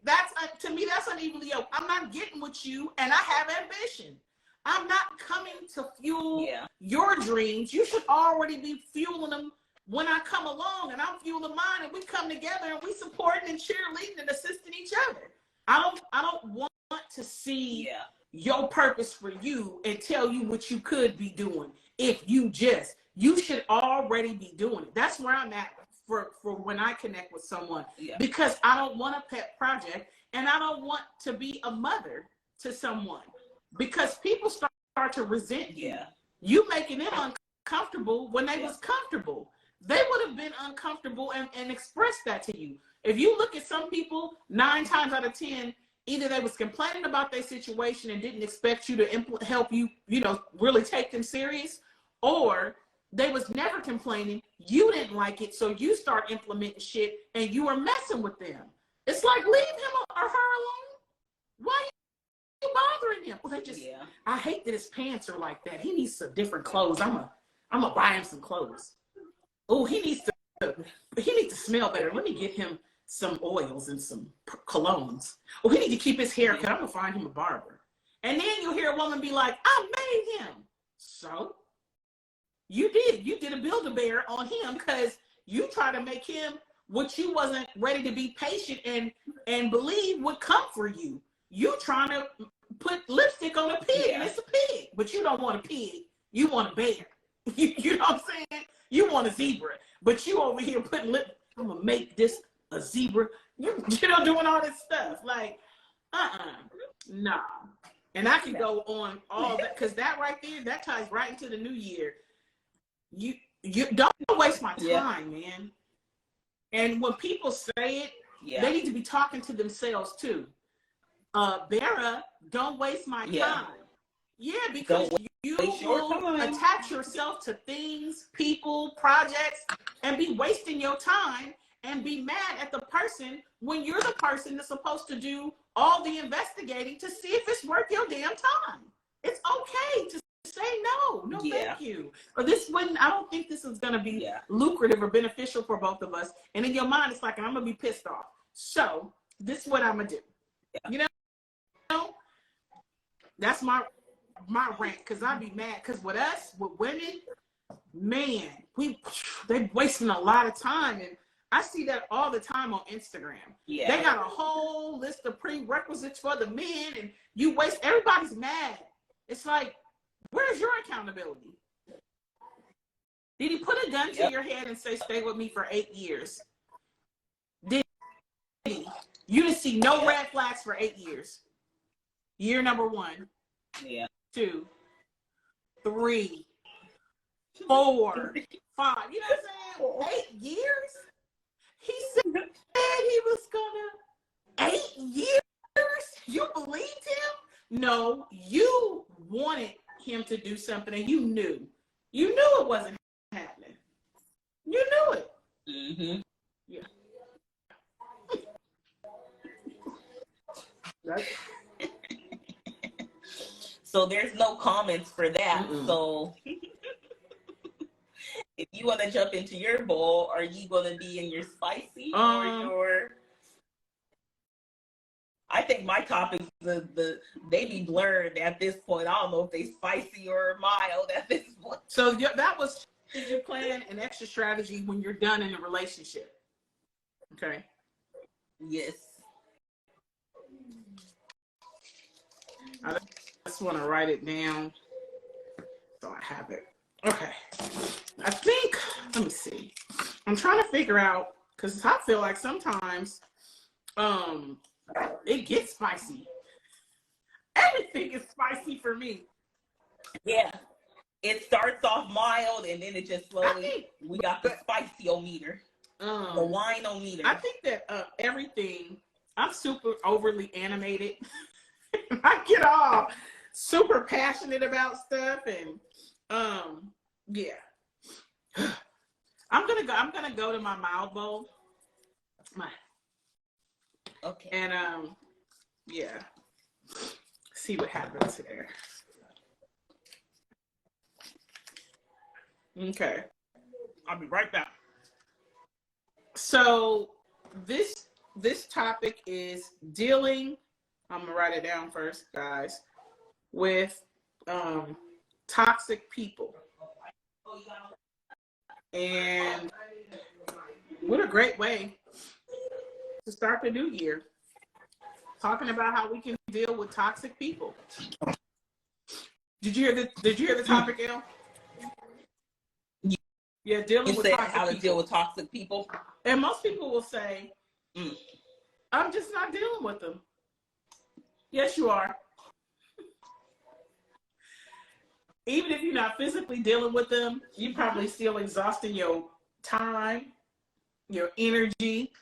To me, that's unevenly yoked. I'm not getting with you, and I have ambition. I'm not coming to fuel your dreams. You should already be fueling them when I come along, and I'm fueling mine, and we come together and we supporting and cheerleading and assisting each other. I don't want to see your purpose for you and tell you what you could be doing if you should already be doing it. That's where I'm at for when I connect with someone, because I don't want a pet project, and I don't want to be a mother to someone, because people start to resent you. Yeah. You making them uncomfortable when they was comfortable. They would have been uncomfortable and expressed that to you. If you look at some people, 9 times out of 10, either they was complaining about their situation and didn't expect you to help you, really take them serious, or they was never complaining. You didn't like it, so you start implementing shit and you are messing with them. It's like, leave him or her alone. Why are you bothering him? Well, I hate that his pants are like that. He needs some different clothes. I'm gonna buy him some clothes. Oh, he needs to smell better. Let me get him some oils and some colognes. Oh, he needs to keep his hair cut. I'm gonna find him a barber. And then you'll hear a woman be like, I made him. So you did a Build-A-Bear on him because you try to make him what you wasn't ready to be patient and believe would come for you. You trying to put lipstick on a pig, and it's a pig, but you don't want a pig. You want a bear. You know what I'm saying? You want a zebra, but you over here putting I'm gonna make this a zebra. You doing all this stuff like, no. And I could go on all that because that right there, that ties right into the new year. You don't waste my time, man. And when people say it, they need to be talking to themselves too. Bera, don't waste my time. Yeah, because you will attach yourself to things, people, projects, and be wasting your time and be mad at the person when you're the person that's supposed to do all the investigating to see if it's worth your damn time. It's okay to say no, thank you. Or I don't think this is going to be lucrative or beneficial for both of us. And in your mind, it's like, I'm going to be pissed off. So this is what I'm going to do. You know, that's my rant, because I'd be mad. Because with women, man, they wasting a lot of time. And I see that all the time on Instagram. Yeah. They got a whole list of prerequisites for the men, and everybody's mad. It's like, where's your accountability? Did he put a gun to your head and say, stay with me for 8 years? Did he? You didn't see no red flags for 8 years. Year number 1. 2, 3, 4, 5. You know what I'm saying? 8 years? He said he was gonna 8 years? You believed him? No, you wanted him to do something and you knew it wasn't happening. You knew it. Mm-hmm. Yeah. Right. So there's no comments for that. Mm-mm. So if you want to jump into your bowl, are you going to be in your spicy or your? I think my topics, they be blurred at this point. I don't know if they spicy or mild at this point. So that was your plan and extra strategy when you're done in a relationship. Okay. Yes. I just want to write it down so I have it. Okay. I think, let me see. I'm trying to figure out, because I feel like sometimes it gets spicy. Everything is spicy for me. Yeah. It starts off mild and then it just slowly, we got the spicy-o-meter, the wine-o-meter. I think that everything, I'm super overly animated. I get all super passionate about stuff, and yeah. I'm gonna go to my mild bowl. Okay. And yeah. See what happens there. Okay. I'll be right back. So this topic is dealing, I'm gonna write it down first, guys, with toxic people. And what a great way to start the new year, talking about how we can deal with toxic people. Did you hear the topic, El? Yeah, dealing with toxic how to people. Deal with toxic people. And most people will say, I'm just not dealing with them. Yes, you are. even if you're not physically dealing with them, you probably still exhausting your time, your energy,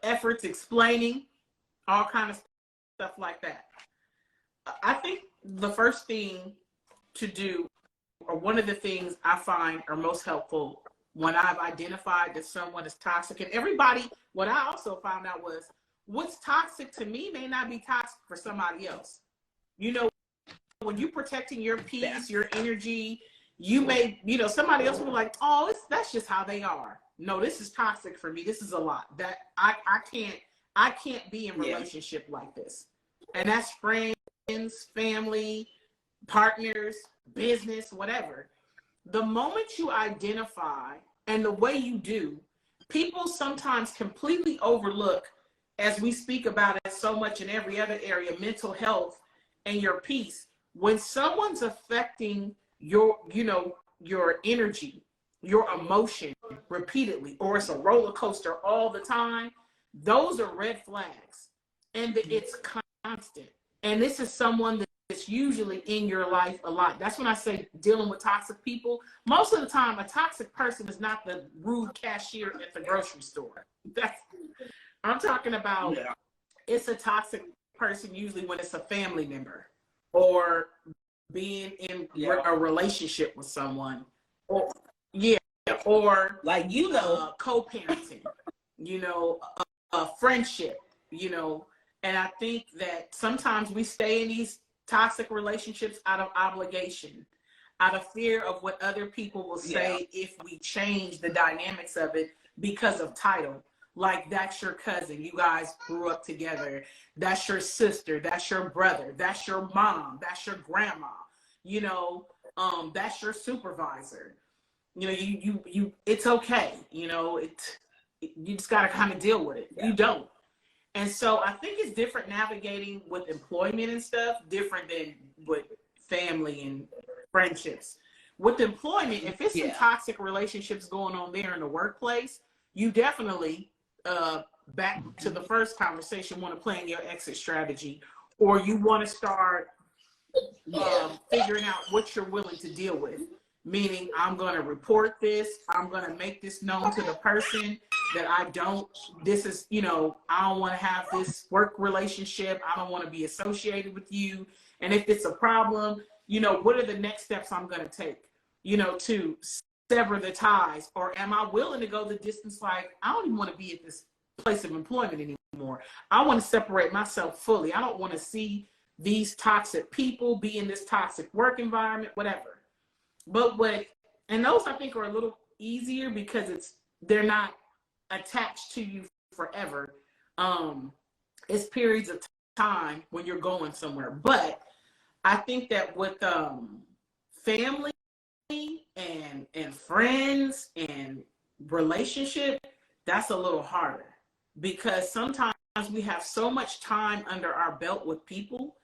efforts explaining, all kind of stuff like that. I think the first thing to do, or one of the things I find are most helpful when I've identified that someone is toxic, and everybody, what I also found out was what's toxic to me may not be toxic for somebody else. You know, when you're protecting your peace, your energy, you may, you know, somebody else will be like, oh, that's just how they are. No, this is toxic for me. This is a lot that I can't be in relationship like this. And that's friends, family, partners, business, whatever. The moment you identify, and the way you do, people sometimes completely overlook, as we speak about it so much in every other area, mental health and your peace. When someone's affecting your, you know, your energy, your emotion repeatedly, or it's a roller coaster all the time, those are red flags. And it's constant. And this is someone that's usually in your life a lot. That's when I say dealing with toxic people. Most of the time, a toxic person is not the rude cashier at the grocery store. I'm talking about, it's a toxic person usually when it's a family member, or being in a relationship with someone, or like, you know, co-parenting, you know, a friendship, you know. And I think that sometimes we stay in these toxic relationships out of obligation, out of fear of what other people will say if we change the dynamics of it because of title. Like, that's your cousin, you guys grew up together, that's your sister, that's your brother, that's your mom, that's your grandma, you know, that's your supervisor. You know, you it's okay, you know, you just got to kind of deal with it. You don't. And so I think it's different navigating with employment and stuff, different than with family and friendships. With employment, if it's some toxic relationships going on there in the workplace, you definitely, back to the first conversation, want to plan your exit strategy, or you want to start figuring out what you're willing to deal with. Meaning, I'm going to report this, I'm going to make this known to the person that this is, you know, I don't want to have this work relationship, I don't want to be associated with you. And if it's a problem, you know, what are the next steps I'm going to take, you know, to sever the ties? Or am I willing to go the distance? Like, I don't even want to be at this place of employment anymore. I want to separate myself fully. I don't want to see these toxic people, be in this toxic work environment, whatever. And those I think are a little easier because they're not attached to you forever. It's periods of time when you're going somewhere. But I think that with family and friends and relationship, that's a little harder, because sometimes we have so much time under our belt with people.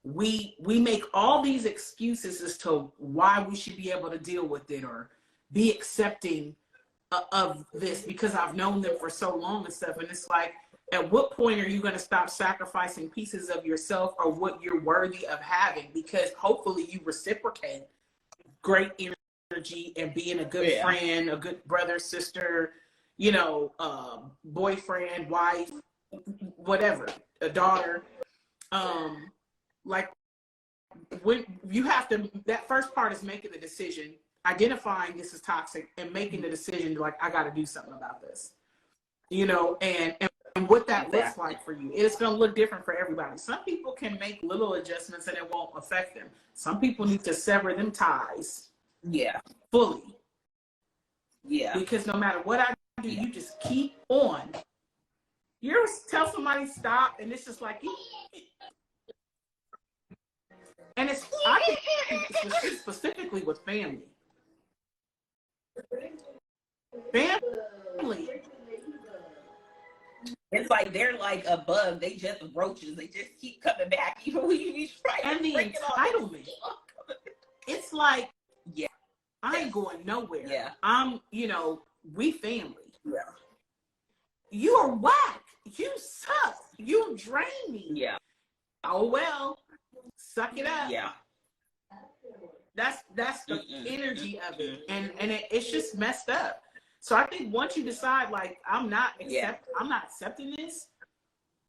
We make all these excuses as to why we should be able to deal with it or be accepting of this because I've known them for so long and stuff. And it's like, at what point are you going to stop sacrificing pieces of yourself or what you're worthy of having? Because hopefully you reciprocate great energy and being a good friend, a good brother, sister, you know, boyfriend, wife, whatever, a daughter. Like, when you have to, that first part is making the decision, identifying this is toxic, and making the decision to, like, I got to do something about this, you know, and what that looks like for you. It's going to look different for everybody. Some people can make little adjustments and it won't affect them. Some people need to sever them ties fully. Because no matter what I do, you just keep on. You ever tell somebody stop and it's just like, and I think it's specifically with family. Family. It's like they're like a bug. They just roaches. They just keep coming back. Even when you try. And the entitlement. It's like, I ain't going nowhere. I'm, you know, we family. You are whack. You suck. You drain me. Oh well. Suck it up. That's the energy of it, and it's just messed up. So I think once you decide, like, I'm not accepting this,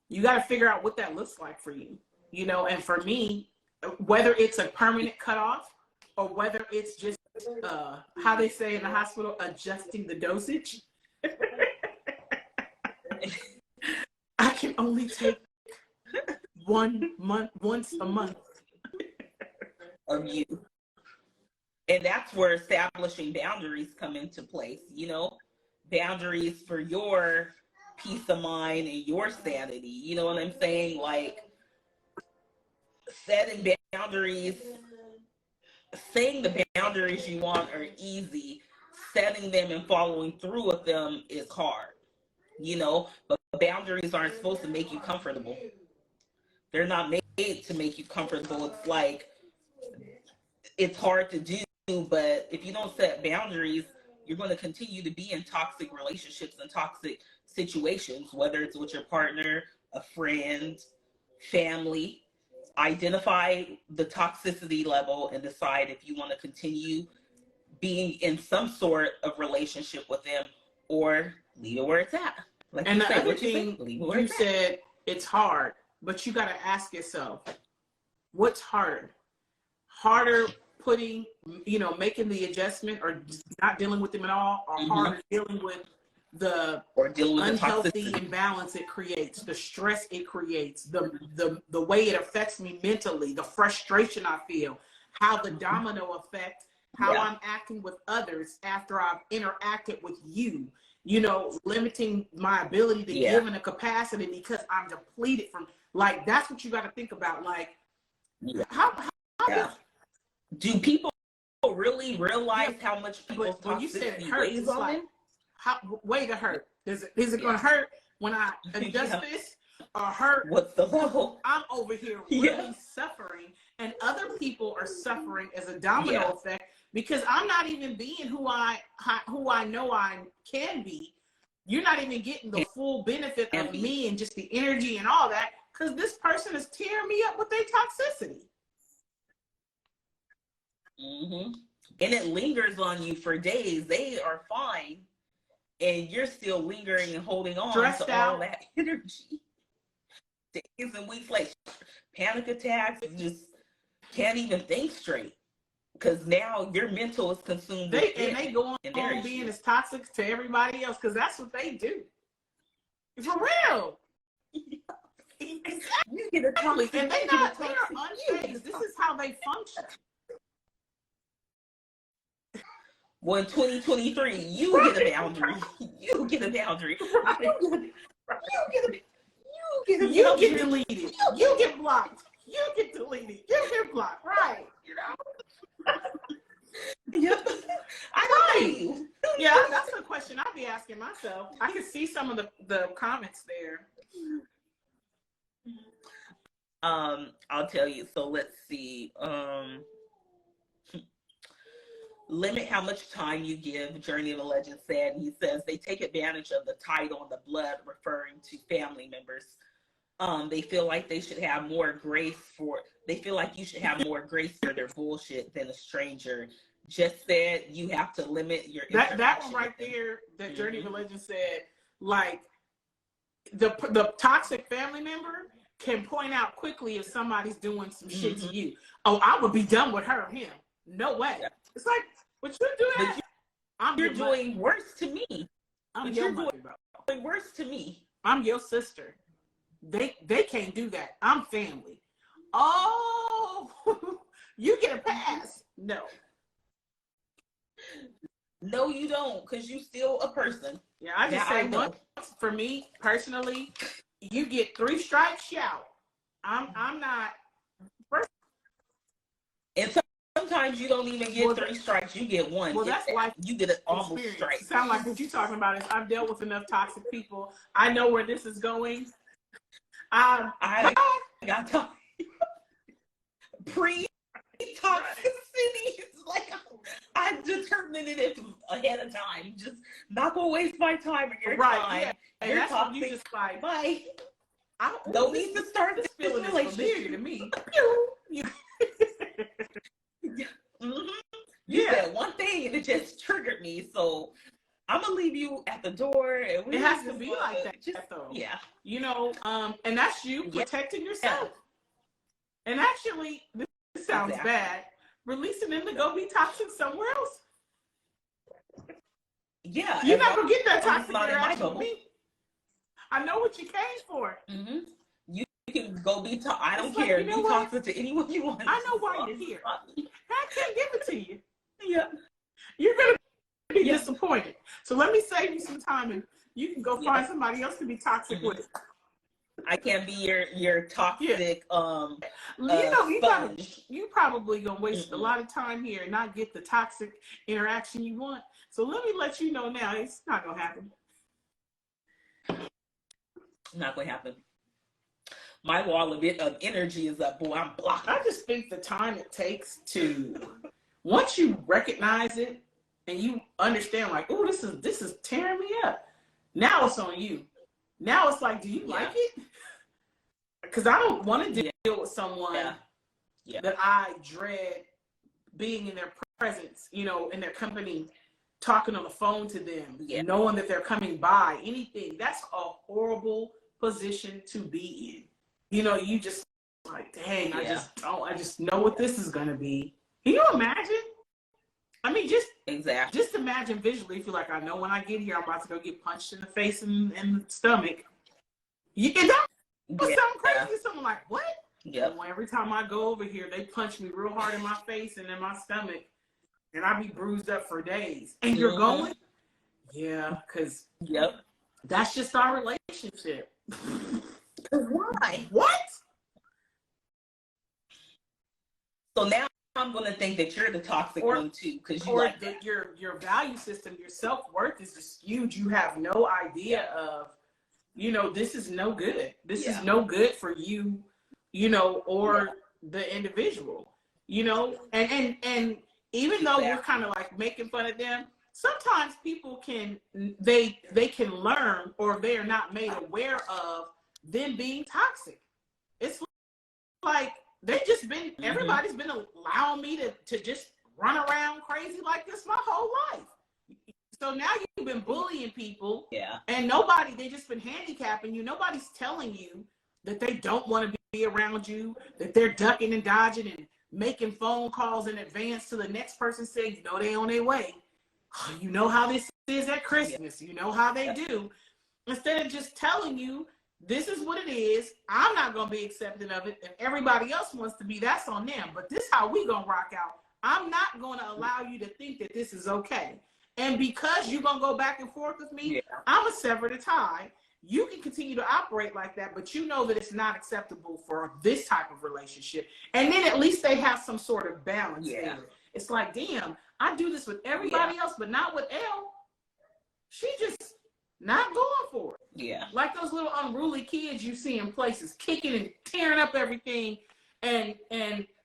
you got to figure out what that looks like for you, you know. And for me, whether it's a permanent cutoff or whether it's just how they say in the hospital, adjusting the dosage. I can only take 1 month, once a month of you. And that's where establishing boundaries come into place, you know, boundaries for your peace of mind and your sanity. You know what I'm saying? Like, setting boundaries, saying the boundaries you want are easy. Setting them and following through with them is hard, you know, but boundaries aren't supposed to make you comfortable. They're not made to make you comfortable. It's like, it's hard to do, but if you don't set boundaries, you're going to continue to be in toxic relationships and toxic situations, whether it's with your partner, a friend, family. Identify the toxicity level and decide if you want to continue being in some sort of relationship with them or leave it where it's at. Like, and the other thing you said, it's hard, but you got to ask yourself, what's harder? Harder putting, you know, making the adjustment or not dealing with them at all, or harder dealing with the unhealthy imbalance it creates, the stress it creates, the way it affects me mentally, the frustration I feel, how the domino effect, how I'm acting with others after I've interacted with you, you know, limiting my ability to give in a capacity because I'm depleted from, like, that's what you got to think about. Like, how do people really realize how much people's toxicity weighs on them? How way to hurt? Is it going to hurt when I adjust this, or hurt? What's the level? I'm over here really suffering, and other people are suffering as a domino effect because I'm not even being who I know I can be. You're not even getting the full benefit of me and just the energy and all that because this person is tearing me up with their toxicity. And it lingers on you for days. They are fine, and you're still lingering and holding on to all that energy. Days and weeks, like panic attacks, just can't even think straight because now your mental is consumed. They go on being as toxic to everybody else because that's what they do. For real. You get a toxic, and they are unfazed. This is how they function. Well, in 2023, you get a boundary. You get a boundary. You get deleted. You get blocked. You get deleted. You get blocked. Right. You know? Yep. Yeah, that's a question I'd be asking myself. I can see some of the comments there. I'll tell you. So let's see. Limit how much time you give. Journey of a Legend said. He says they take advantage of the title and the blood, referring to family members. They feel like they should have more grace for. They feel like you should have more grace for their bullshit than a stranger. Just said you have to limit your. That one right there. That Journey of a Legend said, like the toxic family member can point out quickly if somebody's doing some shit to you. Oh, I would be done with her or him. No way. Yeah. It's like, what you do that? You're doing worse to me. You're doing worse to me. I'm your sister. They can't do that. I'm family. Oh, you get a pass. No. No, you don't, because you still a person. Yeah, I just say once for me personally, you get 3 strikes, shout. I'm not. And sometimes you don't even get 3 strikes. You get 1. Well, that's life. You get an almost strike. Sound like what you're talking about is I've dealt with enough toxic people. I know where this is going. I got to pre-toxicity. Like I determined it ahead of time. Just not gonna waste my time or your time. Yeah. And that's when you just like, bye. I don't need to start this feeling relationship to me. thing, and it just triggered me. So I'm gonna leave you at the door. And it has to be like that, though. Yeah. You know, and that's you protecting yourself. Yeah. And actually, this sounds bad. Releasing them to go be toxic somewhere else. Yeah. You're not gonna get that toxic interaction with me. I know what you came for. Mm-hmm. You can go be toxic. I don't care. You toxic to anyone you want. I know why you're here. I can't give it to you. Yeah. You're gonna be disappointed. So let me save you some time, and you can go find somebody else to be toxic with. I can't be your toxic you probably gonna waste a lot of time here and not get the toxic interaction you want. So let me let you know now, it's not gonna happen. Not gonna happen. My wall of energy is up, boy. I'm blocked. I just think the time it takes to, once you recognize it and you understand, like, oh, this is tearing me up. Now it's on you. Now it's like, do you like it? Because I don't want to deal with someone that I dread being in their presence, you know, in their company, talking on the phone to them, knowing that they're coming by, anything. That's a horrible position to be in. You know, you just like, dang, I just know what this is going to be. Can you imagine? I mean, just imagine visually, if you're like, I know when I get here, I'm about to go get punched in the face and the stomach. That was something crazy. Someone like, what? Yeah. Every time I go over here, they punch me real hard in my face and in my stomach, and I be bruised up for days. And you're going? Yeah, because that's just our relationship. Why? What? So now I'm gonna think that you're the toxic one too, because you like that your value system, your self-worth is just skewed. You have no idea of, you know, this is no good. This is no good for you, you know, or the individual, you know, and even though we're kind of like making fun of them, sometimes people can they can learn, or they are not made aware of them being toxic. It's like they just been everybody's been allowing me to just run around crazy like this my whole life. So now you've been bullying people, and they just been handicapping you. Nobody's telling you that they don't want to be around you, that they're ducking and dodging and making phone calls in advance to the next person saying, you know, they on their way. Oh, you know how this is at Christmas. You know how they do. Instead of just telling you, this is what it is. I'm not going to be accepting of it. If everybody else wants to be, that's on them. But this is how we going to rock out. I'm not going to allow you to think that this is okay. And because you're going to go back and forth with me, I'm going to sever the tie. You can continue to operate like that, but you know that it's not acceptable for this type of relationship. And then at least they have some sort of balance there. It's like, damn, I do this with everybody else, but not with Elle. She just not going for it. Yeah. Like those little unruly kids you see in places, kicking and tearing up everything, and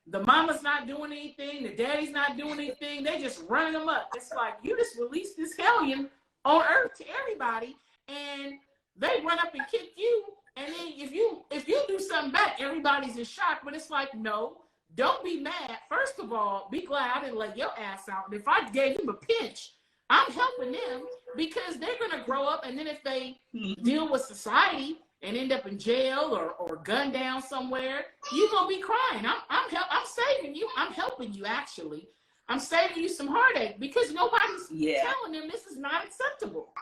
the mama's not doing anything, the daddy's not doing anything, they just running them up. It's like, you just released this hellion on earth to everybody, and they run up and kick you, and then if you do something back, everybody's in shock. But it's like, no, don't be mad. First of all, be glad I didn't let your ass out. And if I gave them a pinch, I'm helping them, because they're gonna grow up, and then if they deal with society and end up in jail or gunned down somewhere, you're gonna be crying. I'm saving you. I'm helping you, actually. I'm saving you some heartache, because nobody's telling them this is not acceptable.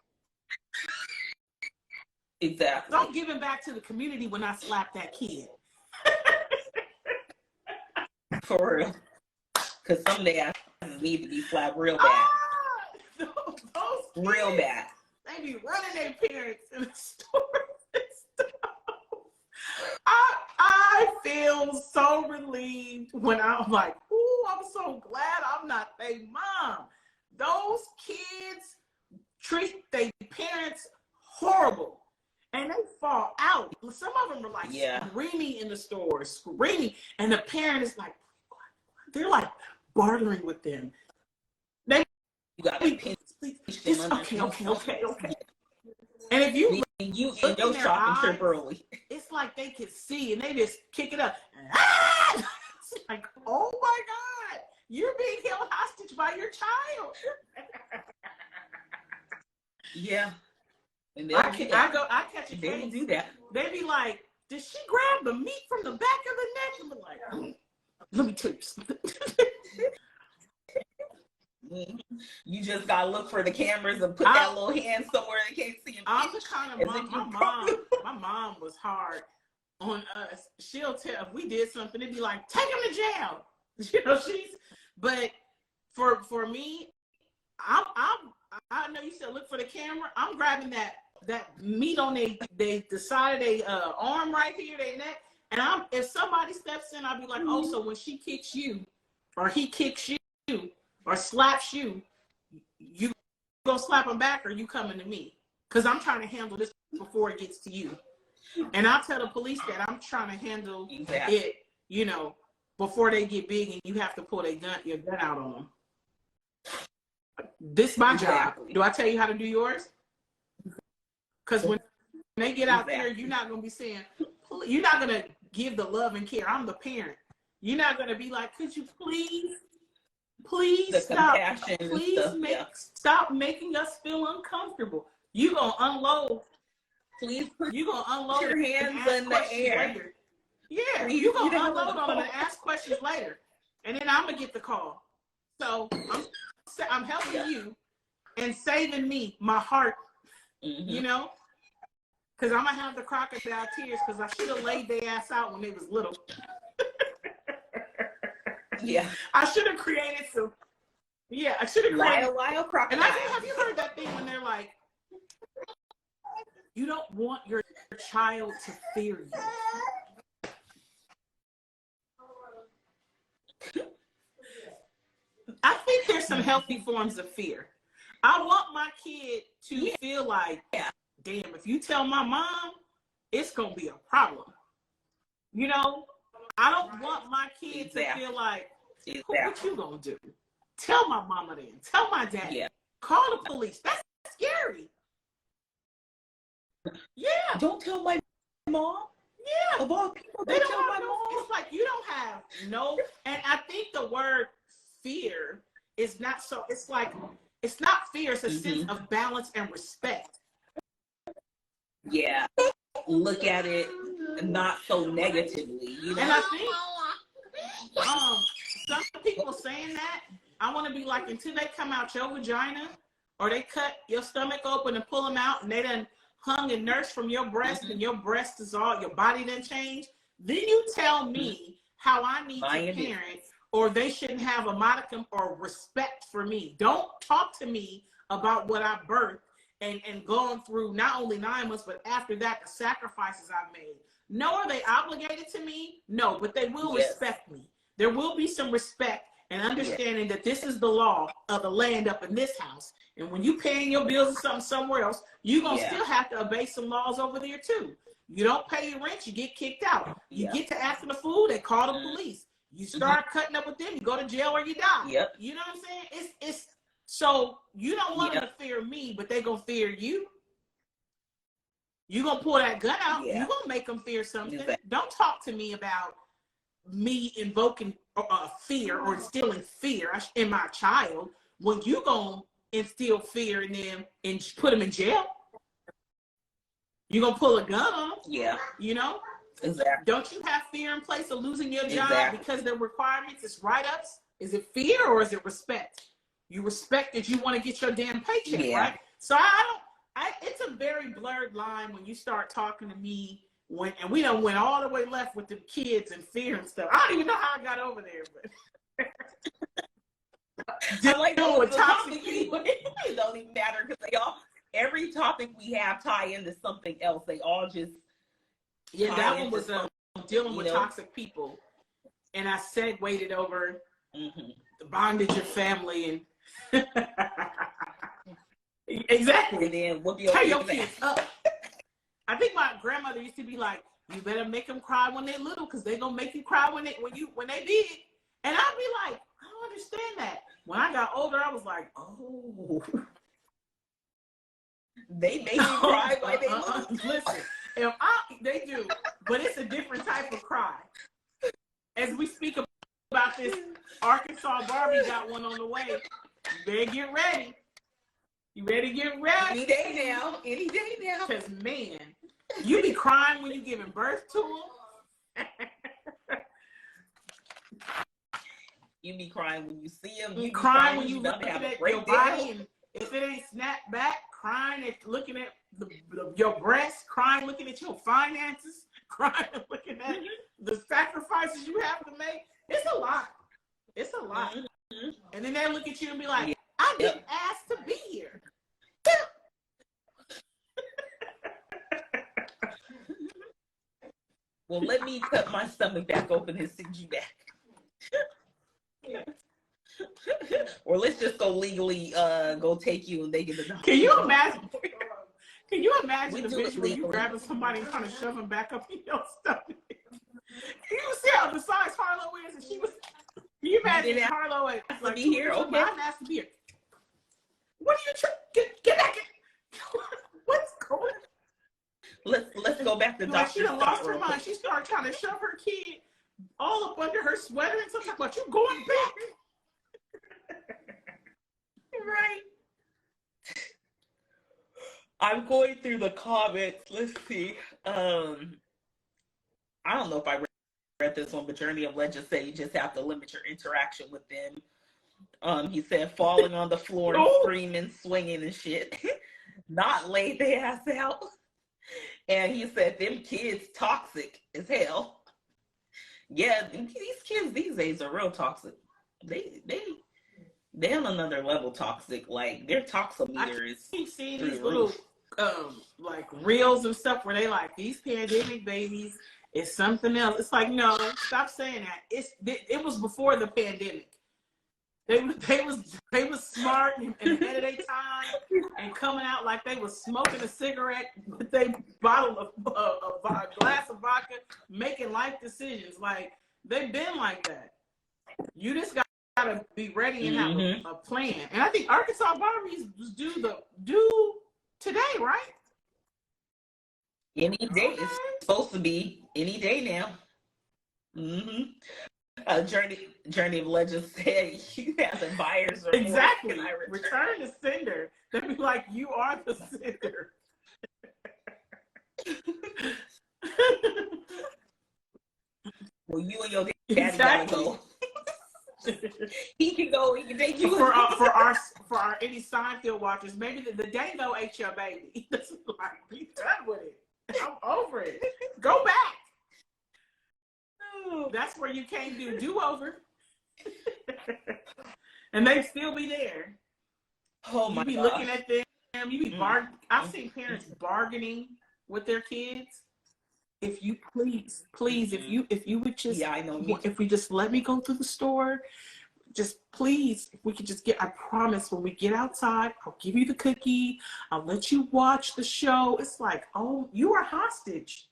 Exactly. So I'm giving back to the community when I slap that kid. For real. Because someday I need to be slapped real bad. Those real kids, bad. They be running their parents in the store and stuff. I feel so relieved when I'm like, ooh, I'm so glad I'm not their mom. Those kids treat their parents horrible. And they fall out. Some of them are like screaming in the store, screaming. And the parent is like, they're like bartering with them. You got to pinch them. Okay. And if you in your shopping trip early, it's like they can see, and they just kick it up. It's like, oh my God, you're being held hostage by your child. Yeah. And I catch a they will case. do that. They be like, did she grab the meat from the back of the neck? And be like, let me tell you something. You just gotta look for the cameras and put that little hand somewhere they can't see him. I'm the kind of mom, my mom was hard on us. She'll tell if we did something, it'd be like, take him to jail. You know, but for me, I know you said look for the camera. I'm grabbing that meat on the side of their arm right here, their neck. And if somebody steps in, I'll be like, oh, so when she kicks you, or he kicks you, or slaps you, you gonna slap him back, or you coming to me? Because I'm trying to handle this before it gets to you. And I'll tell the police that I'm trying to handle it, you know, before they get big and you have to pull your gun out on them. This is my job. Do I tell you how to do yours? Because when they get out there, you're not gonna be saying, you're not gonna give the love and care. I'm the parent. You're not gonna be like, could you please stop? Please stop making us feel uncomfortable. You gonna unload. Please, you gonna unload your hands in the air. Later. Yeah, you gonna unload on them and ask questions later, and then I'm gonna get the call. So I'm helping you and saving me my heart. You know, because I'm gonna have the crocodile tears because I should have laid their ass out when they was little. Yeah, I should have created some. Yeah, I should have created. Lyle crocodile. And have you heard that thing when they're like, you don't want your child to fear you. I think there's some healthy forms of fear. I want my kid to feel like, damn, if you tell my mom, it's going to be a problem. You know, I don't want my kid to feel like, what you going to do? Tell my mama then. Tell my dad. Yeah. Call the police. That's scary. Yeah. Don't tell my mom. Yeah. Of all people, they don't tell my mom. It's like you don't have no, and I think the word fear is not so, it's like, it's not fear, it's a sense of balance and respect. Yeah. Look at it not so negatively, you know? And I think some people saying that, I want to be like, until they come out your vagina or they cut your stomach open and pull them out and they done hung and nursed from your breast and your breast is all, your body done changed, then you tell me how I need to parent, or they shouldn't have a modicum or respect for me. Don't talk to me about what I birthed and gone through not only 9 months, but after that, the sacrifices I've made. No, are they obligated to me? No, but they will respect me. There will be some respect and understanding that this is the law of the land up in this house. And when you paying your bills or something somewhere else, you're going to still have to obey some laws over there too. You don't pay your rent, you get kicked out. You get to ask for the food, they call the police. You start cutting up with them, you go to jail or you die. Yep. You know what I'm saying? It's so you don't want them to fear me, but they're going to fear you. You're going to pull that gun out, you're going to make them fear something. Exactly. Don't talk to me about me invoking fear or instilling fear in my child when you going to instill fear in them and put them in jail. You're going to pull a gun on them. Yeah. You know? Exactly. Don't you have fear in place of losing your job because the requirements is write-ups? Is it fear or is it respect? You respect that you want to get your damn paycheck, right? So it's a very blurred line when you start talking to me and we done went all the way left with the kids and fear and stuff. I don't even know how I got over there, but I like the topic people. It don't even matter because every topic we have tie into something else. They all just that one was dealing with toxic people, and I segued it over the bondage of family and exactly. And then what turn your kids up. I think my grandmother used to be like, "You better make them cry when they're little, because they're gonna make you cry when they big." And I'd be like, "I don't understand that." When I got older, I was like, "Oh, they make you cry like they little." Listen, they do, but it's a different type of cry. As we speak about this, Arkansas Barbie got one on the way. You better get ready. You ready to get rest? Any day now. Any day now. Because, man, you be crying when you giving birth to them. You be crying when you see them. You be crying when you about looking to have a at your breakdown. body, and if it ain't snapped back, crying at looking at your breast, crying looking at your finances, crying looking at the sacrifices you have to make. It's a lot. It's a lot. Mm-hmm. And then they look at you and be like, Yeah. I didn't ask to be here. Well, let me cut my stomach back open and send you back. Or let's just go legally go take you and they get the doctor. Can you imagine? Can you imagine We the do it visual? You legally. grabbing somebody and trying to shove them back up in your stomach. You see how the size Harlow is, and she was. Can you imagine Harlow at to be here? Okay. I asked to be here. What are you trying? Get back in. What's going on? Let's go back to Like Dr. she done lost Scott her real mind. quick. She started trying to shove her kid all up under her sweater and something. But you going back? Right. I'm going through the comments. Let's see. I don't know if I read this one, but Journey of Legends said you just have to limit your interaction with them. He said falling on the floor and screaming, swinging and shit. Not lay their ass out. And he said them kids toxic as hell. Yeah, these kids these days are real toxic. They're on another level toxic. Like their toxometer is. I keep seeing through these the little roof. like reels and stuff where they like these pandemic babies is something else. It's like, no, stop saying that. It was before the pandemic. They was smart and ahead of their time and coming out like they was smoking a cigarette with a bottle of a glass of vodka, making life decisions. Like they've been like that. You just gotta be ready and have a plan. And I think Arkansas Barbies was due today, right? Any day. It's supposed to be any day now. Mm-hmm. Journey of Legends said you have the buyer's remorse. Exactly. Can I return the sender. They'd be like, you are the sender. Well, you and your daddy Exactly. gotta go. He can go. He can take you. For our any Seinfeld watchers, maybe the Dango ate your baby. It's like, be done with it. I'm over it. Go back. That's where you can't do over. And they still be there. Oh my You be gosh. looking at them. You be I've seen parents bargaining with their kids. If you please, if you would just, I know. if we just let me go through the store, just please, if we could just I promise when we get outside, I'll give you the cookie. I'll let you watch the show. It's like, oh, you are hostage.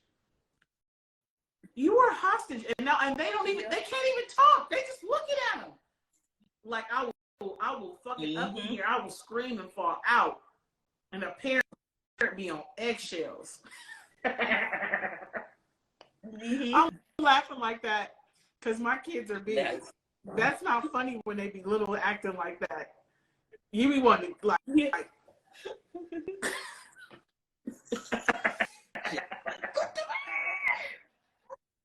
You are hostage. And now, and they can't even talk. They just looking at them. Like, I will fuck it up in here. I will scream and fall out. And a parent be on eggshells. I'm laughing like that because my kids are big. That's not funny when they be little acting like that. You be wanting to like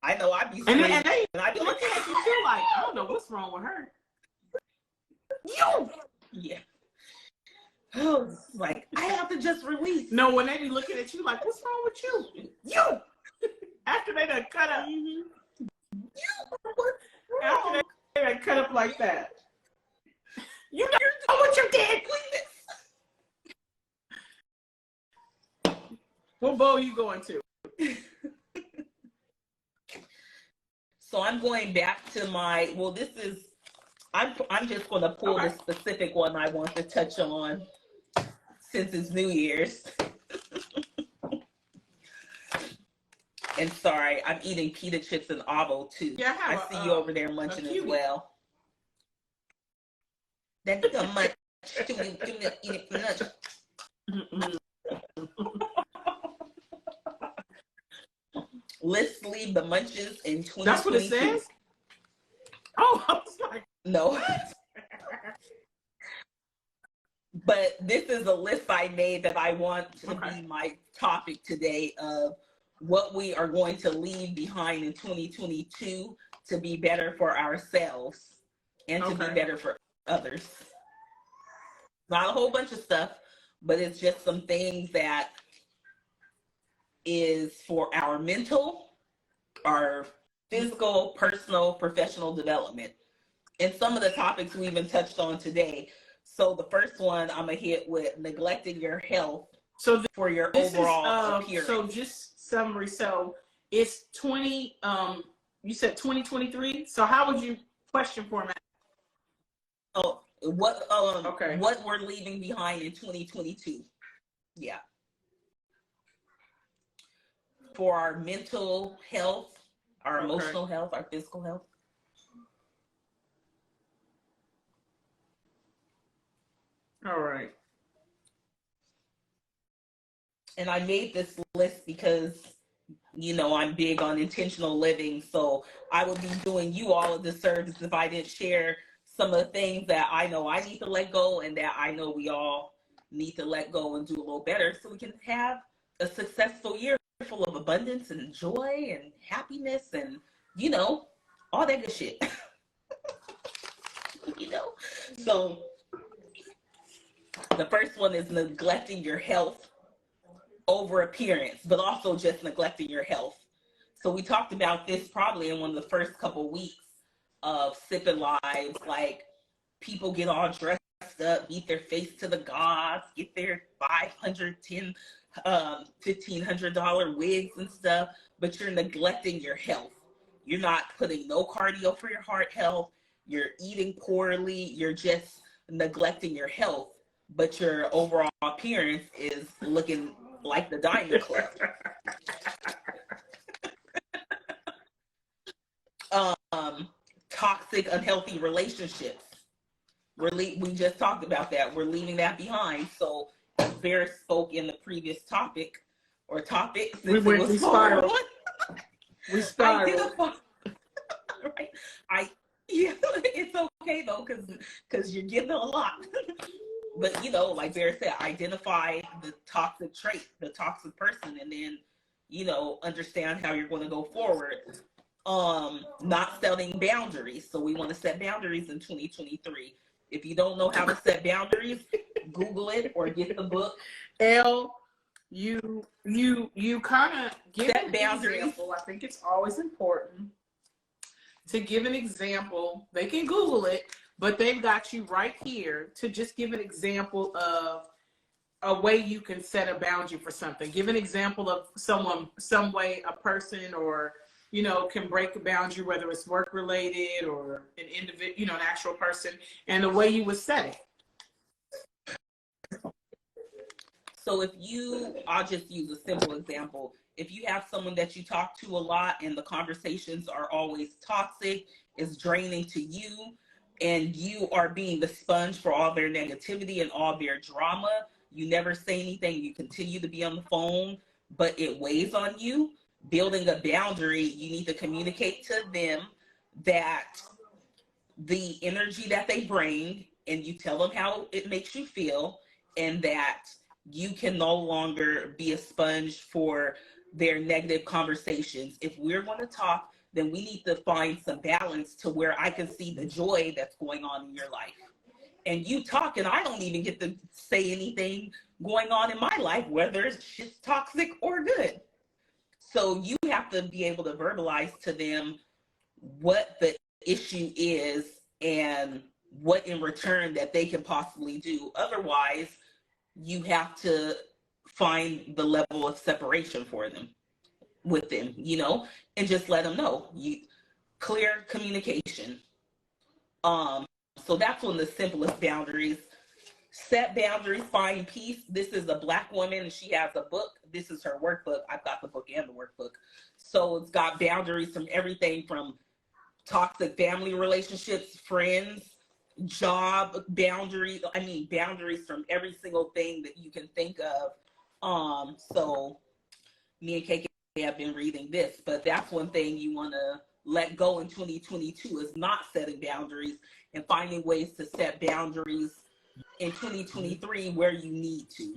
I know I be and they I be looking at you too like, I don't know what's wrong with her. You. Yeah. Oh, like I have to just release. No, when they be looking at you like, what's wrong with you? You. After they done cut up. After they done cut up like that. You know what you did. What bowl you going to? So I'm going back to my, well, this is, I'm just going to pull the specific one I want to touch on since it's New Year's. And sorry, I'm eating pita chips and avo too. Yeah, I see you over there munching as well. That's a munch. Eat it for lunch. Let's leave the munches in 2022. That's what it says? Oh, I was like, no. But this is a list I made that I want to be my topic today of what we are going to leave behind in 2022 to be better for ourselves and to be better for others. Not a whole bunch of stuff, but it's just some things that is for our mental, our physical, personal, professional development. And some of the topics we even touched on today. So the first one I'm gonna hit with neglecting your health for your overall appearance. So just summary. So it's you said 2023. So how would you question format? Oh, what we're leaving behind in 2022. Yeah. For our mental health, our emotional health, our physical health. All right. And I made this list because, you know, I'm big on intentional living. So I would be doing you all a disservice if I didn't share some of the things that I know I need to let go and that I know we all need to let go and do a little better so we can have a successful year full of abundance and joy and happiness and, you know, all that good shit. You know? So the first one is neglecting your health over appearance, but also just neglecting your health. So we talked about this probably in one of the first couple weeks of Sipping Lives, like people get all dressed up, beat their face to the gods, get their $500, $1,500 wigs and stuff, but you're neglecting your health. You're not putting no cardio for your heart health. You're eating poorly. You're just neglecting your health, but your overall appearance is looking like the Diamond Club. Toxic, unhealthy relationships. We just talked about that. We're leaving that behind. So Vera spoke in the previous topic or topics. We spiraled. We spiraled. Right. Yeah, it's okay though, because you're getting a lot. But you know, like Vera said, identify the toxic trait, the toxic person, and then, you know, understand how you're going to go forward. Not setting boundaries. So we want to set boundaries in 2023. If you don't know how to set boundaries, Google it or get the book. You kind of give set boundaries. Example. I think it's always important to give an example. They can Google it, but they've got you right here to just give an example of a way you can set a boundary for something. Give an example of some way a person or, you know, can break a boundary, whether it's work related or an individual, you know, an actual person, and the way you would set it. So I'll just use a simple example. If you have someone that you talk to a lot and the conversations are always toxic, it's draining to you, and you are being the sponge for all their negativity and all their drama, you never say anything, you continue to be on the phone, but it weighs on you. Building a boundary, you need to communicate to them that the energy that they bring, and you tell them how it makes you feel, and that you can no longer be a sponge for their negative conversations. If we're going to talk, then we need to find some balance to where I can see the joy that's going on in your life. And you talk, and I don't even get to say anything going on in my life, whether it's just toxic or good. So you have to be able to verbalize to them what the issue is and what in return that they can possibly do. Otherwise, you have to find the level of separation for them, with them, you know, and just let them know. Clear communication. So that's one of the simplest boundaries. Set boundaries, find peace. This is a Black woman, and she has a book. This is her workbook. I've got the book and the workbook. So it's got boundaries from everything from toxic family relationships, friends, job boundaries. Boundaries from every single thing that you can think of. So me and KK have been reading this, but that's one thing you want to let go in 2022 is not setting boundaries and finding ways to set boundaries in 2023 where you need to.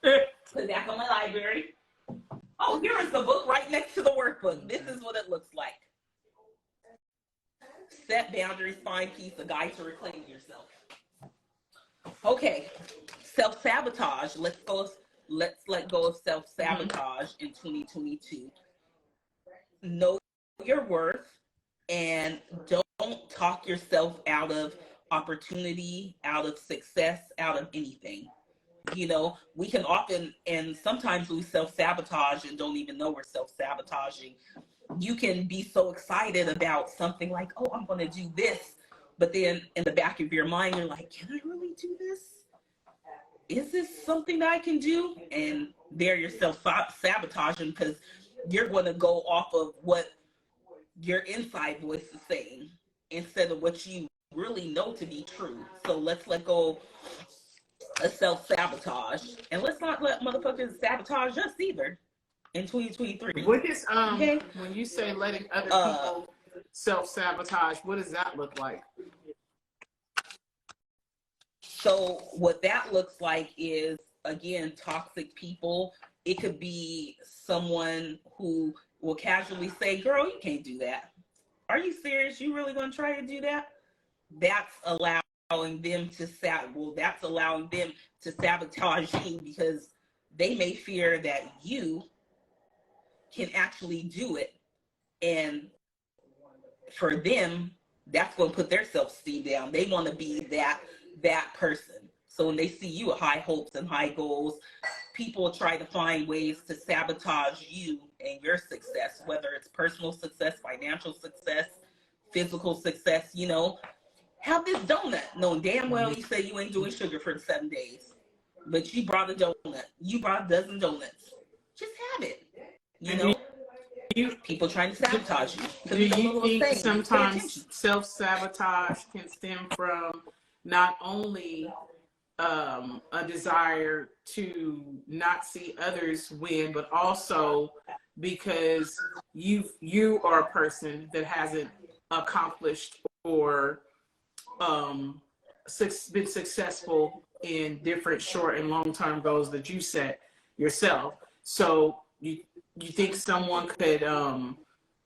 Put it back on my library. Oh, here is the book right next to the workbook. This is what it looks like. Set boundaries, find peace, a guide to reclaim yourself. Okay, self-sabotage. Let's let go of self-sabotage in 2022. Know your worth and don't talk yourself out of opportunity, out of success, out of anything. You know, we can often, and sometimes we self-sabotage and don't even know we're self-sabotaging. You can be so excited about something like, oh, I'm going to do this. But then in the back of your mind, you're like, can I really do this? Is this something that I can do? And there you're self-sabotaging because you're going to go off of what your inside voice is saying instead of what you really know to be true. So let's let go of self-sabotage. And let's not let motherfuckers sabotage us either in 2023. What is, when you say letting other people self-sabotage, what does that look like? So what that looks like is, again, toxic people. It could be someone who will casually say, girl, you can't do that. Are you serious? You really gonna try to do that? That's allowing them to sabotage you because they may fear that you can actually do it. And for them, that's going to put their self-esteem down. They want to be that person. So when they see you with high hopes and high goals, people try to find ways to sabotage you and your success, whether it's personal success, financial success, physical success. You know, have this donut, knowing damn well you say you ain't doing sugar for 7 days, but you brought a donut. You brought a dozen donuts. Just have it. You know, people trying to sabotage you. Do you think sometimes self-sabotage can stem from not only a desire to not see others win, but also because you are a person that hasn't accomplished or been successful in different short and long-term goals that you set yourself? So you think someone could, and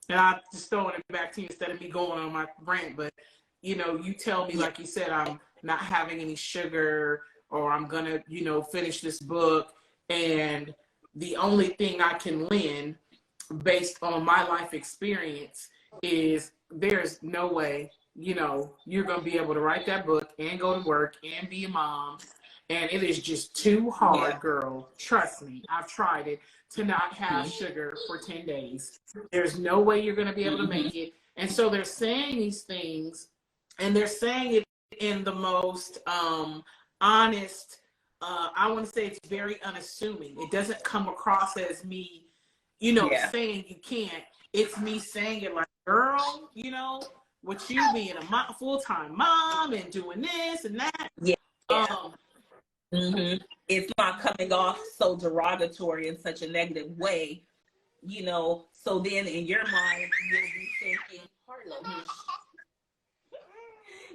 I'm just throwing it back to you instead of me going on my rant, but you know, you tell me, like you said, I'm not having any sugar, or I'm gonna, you know, finish this book, and the only thing I can lend based on my life experience is there's no way, you know, you're gonna be able to write that book and go to work and be a mom, and it is just too hard, girl. Trust me, I've tried it, to not have sugar for 10 days. There's no way you're gonna be able to make it. And so they're saying these things, and they're saying it in the most honest, I want to say it's very unassuming. It doesn't come across as me, you know, saying you can't. It's me saying it like, girl, you know, with you being a full-time mom and doing this and that. It's not coming off so derogatory in such a negative way, you know. So then in your mind, you'll be thinking,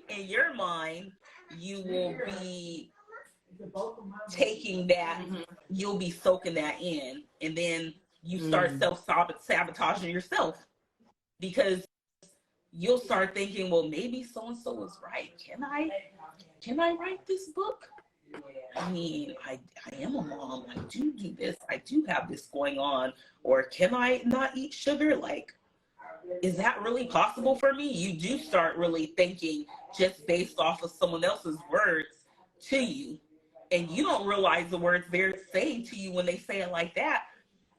in your mind, you will be taking that, you'll be soaking that in, and then you start self-sabotaging yourself because you'll start thinking, well, maybe so-and-so was right. Can I write this book? I mean, I am a mom. I do this. I do have this going on. Or can I not eat sugar? Like, is that really possible for me? You do start really thinking just based off of someone else's words to you. And you don't realize the words they're saying to you when they say it like that.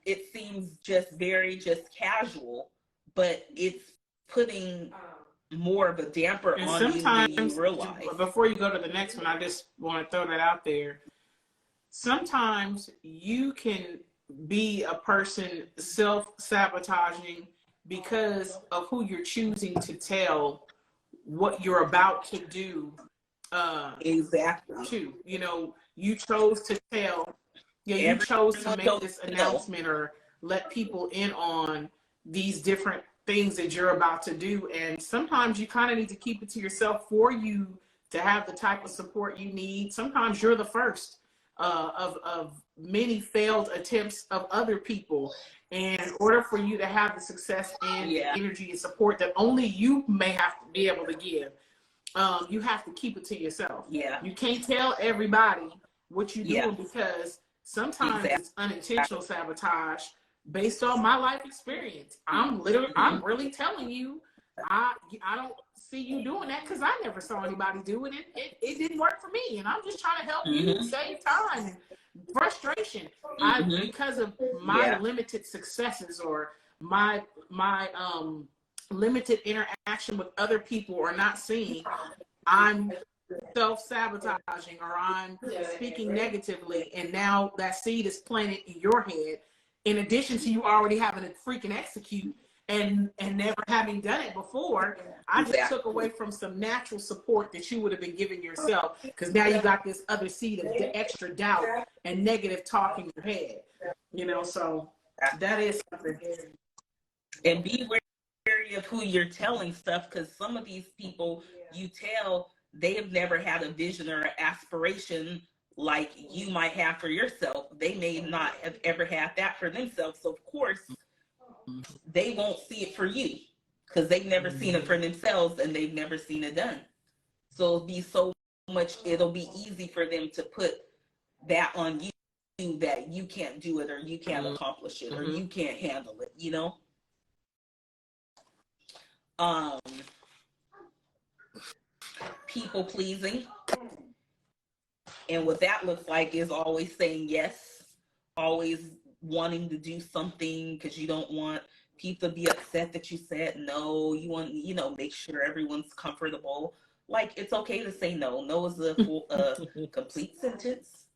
It seems just very casual, but it's putting more of a damper and on sometimes, you than you realize. Before you go to the next one, I just want to throw that out there. Sometimes you can be a person self-sabotaging because of who you're choosing to tell what you're about to do. Exactly. To, you know, you chose to tell, you chose to make this announcement or let people in on these different things that you're about to do. And sometimes you kind of need to keep it to yourself for you to have the type of support you need. Sometimes you're the first of many failed attempts of other people. And in order for you to have the success and the energy and support that only you may have to be able to give, you have to keep it to yourself. You can't tell everybody what you're doing, because sometimes it's unintentional sabotage based on my life experience. I'm really telling you, I don't see you doing that because I never saw anybody do it. It didn't work for me, and I'm just trying to help you save time and frustration. Because of my limited successes or my limited interaction with other people or not seeing, I'm self-sabotaging or I'm speaking negatively, and now that seed is planted in your head, in addition to you already having to freaking execute and never having done it before. I just took away from some natural support that you would have been giving yourself, because now you got this other seed of extra doubt and negative talk in your head, you know. So that is something. And be wary of who you're telling stuff, because some of these people you tell, they have never had a vision or aspiration like you might have for yourself. They may not have ever had that for themselves. So of course, they won't see it for you because they've never seen it for themselves and they've never seen it done. So it'll be easy for them to put that on you, that you can't do it or you can't accomplish it or you can't handle it, you know? People pleasing. And what that looks like is always saying yes, always wanting to do something because you don't want people to be upset that you said no. You want, make sure everyone's comfortable. Like, it's okay to say no. No is a complete sentence,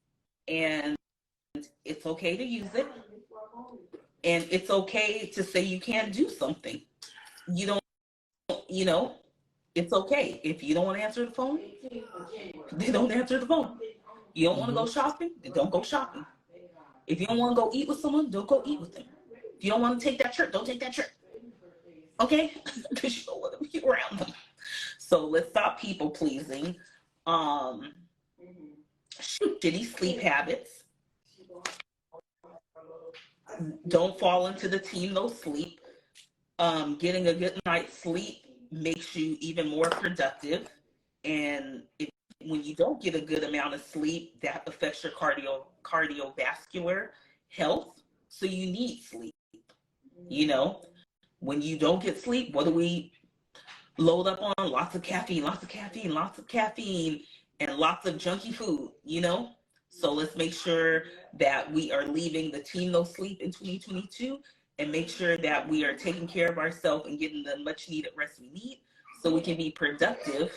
and it's okay to use it. And it's okay to say you can't do something. It's okay. If you don't want to answer the phone, then don't answer the phone. You don't want to go shopping, then don't go shopping. If you don't want to go eat with someone, don't go eat with them. If you don't want to take that trip, don't take that trip. Okay? Because you don't want to be around them. So let's stop people pleasing. Shitty sleep habits. Don't fall into the team no sleep. Getting a good night's sleep makes you even more productive. And when you don't get a good amount of sleep, that affects your cardiovascular health. So you need sleep. When you don't get sleep, what do we load up on? Lots of caffeine, and lots of junky food, So let's make sure that we are leaving the team no sleep in 2022 and make sure that we are taking care of ourselves and getting the much needed rest we need so we can be productive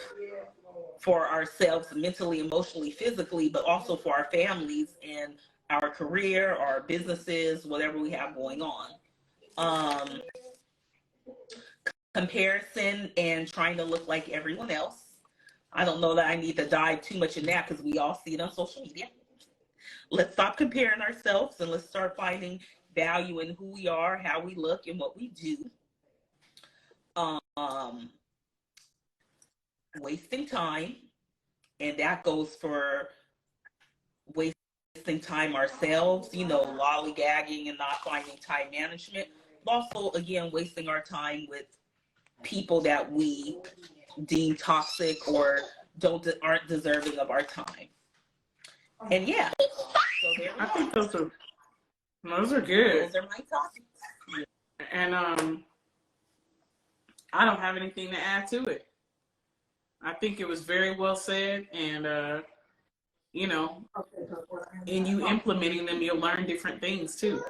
for ourselves mentally, emotionally, physically, but also for our families and our career, our businesses, whatever we have going on. Comparison and trying to look like everyone else. I don't know that I need to dive too much in that because we all see it on social media. Let's stop comparing ourselves and let's start finding value in who we are, how we look, and what we do. Wasting time, and that goes for wasting time ourselves, lollygagging and not finding time management. But also, again, wasting our time with people that we deem toxic or aren't deserving of our time. And yeah, so there we I think those are good. Those are my topics. And I don't have anything to add to it. I think it was very well said, and in you implementing them, you'll learn different things too.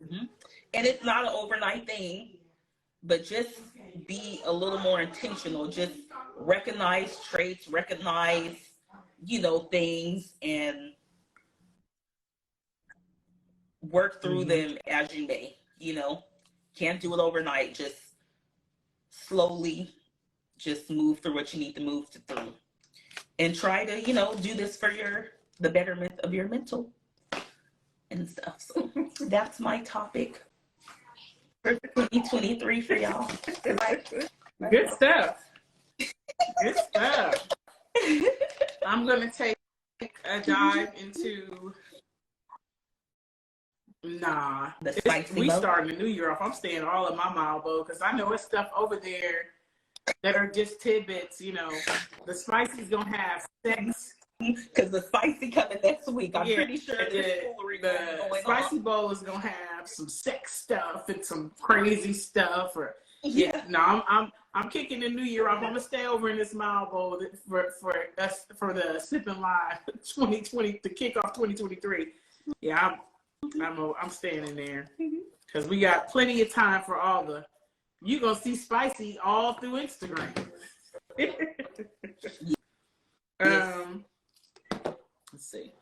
Mm-hmm. And it's not an overnight thing, but just be a little more intentional. Just recognize traits, recognize, things, and work through them as you may. Can't do it overnight. Just slowly just move through what you need to move through. And try to, do this for the betterment of your mental and stuff. So that's my topic for 2023 for y'all. Good stuff. Good stuff. I'm gonna take a dive into. Nah, we starting the new year off. I'm staying all in my Malibu because I know it's stuff over there that are just tidbits. You know, the spicy's gonna have sex. Because the spicy coming next week. I'm pretty sure the spicy bowl is gonna have some sex stuff and some crazy stuff. Or no, I'm kicking the new year off. I'm gonna stay over in this Malibu for the Sipping Live 2020 to kick off 2023. Yeah, I'm staying in there because we got plenty of time for all the. You gonna see spicy all through Instagram. Let's see.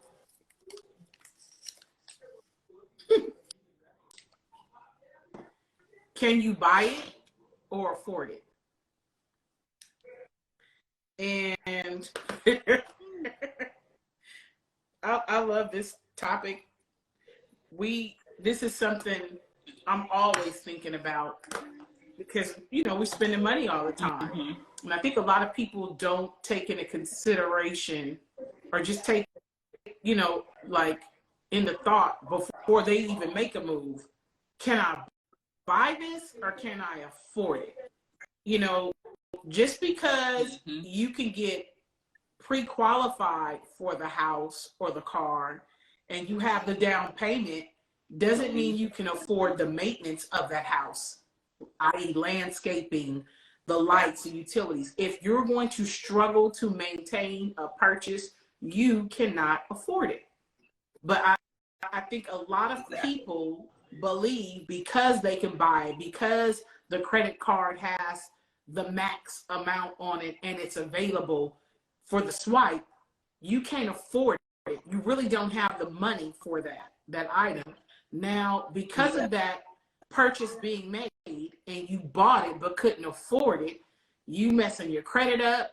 Can you buy it or afford it? And I love this topic. This is something I'm always thinking about because, you know, we're spending money all the time. Mm-hmm. And I think a lot of people don't take into consideration or just take, you know, like in the thought before they even make a move. Can I buy this or can I afford it? You know, just because you can get pre-qualified for the house or the car and you have the down payment doesn't mean you can afford the maintenance of that house, i.e. landscaping, the lights, the utilities. If you're going to struggle to maintain a purchase, you cannot afford it. But I think a lot of people believe because they can buy it, because the credit card has the max amount on it and it's available for the swipe, you can't afford it. You really don't have the money for that item. Now, because of that purchase being made and you bought it but couldn't afford it, you messing your credit up.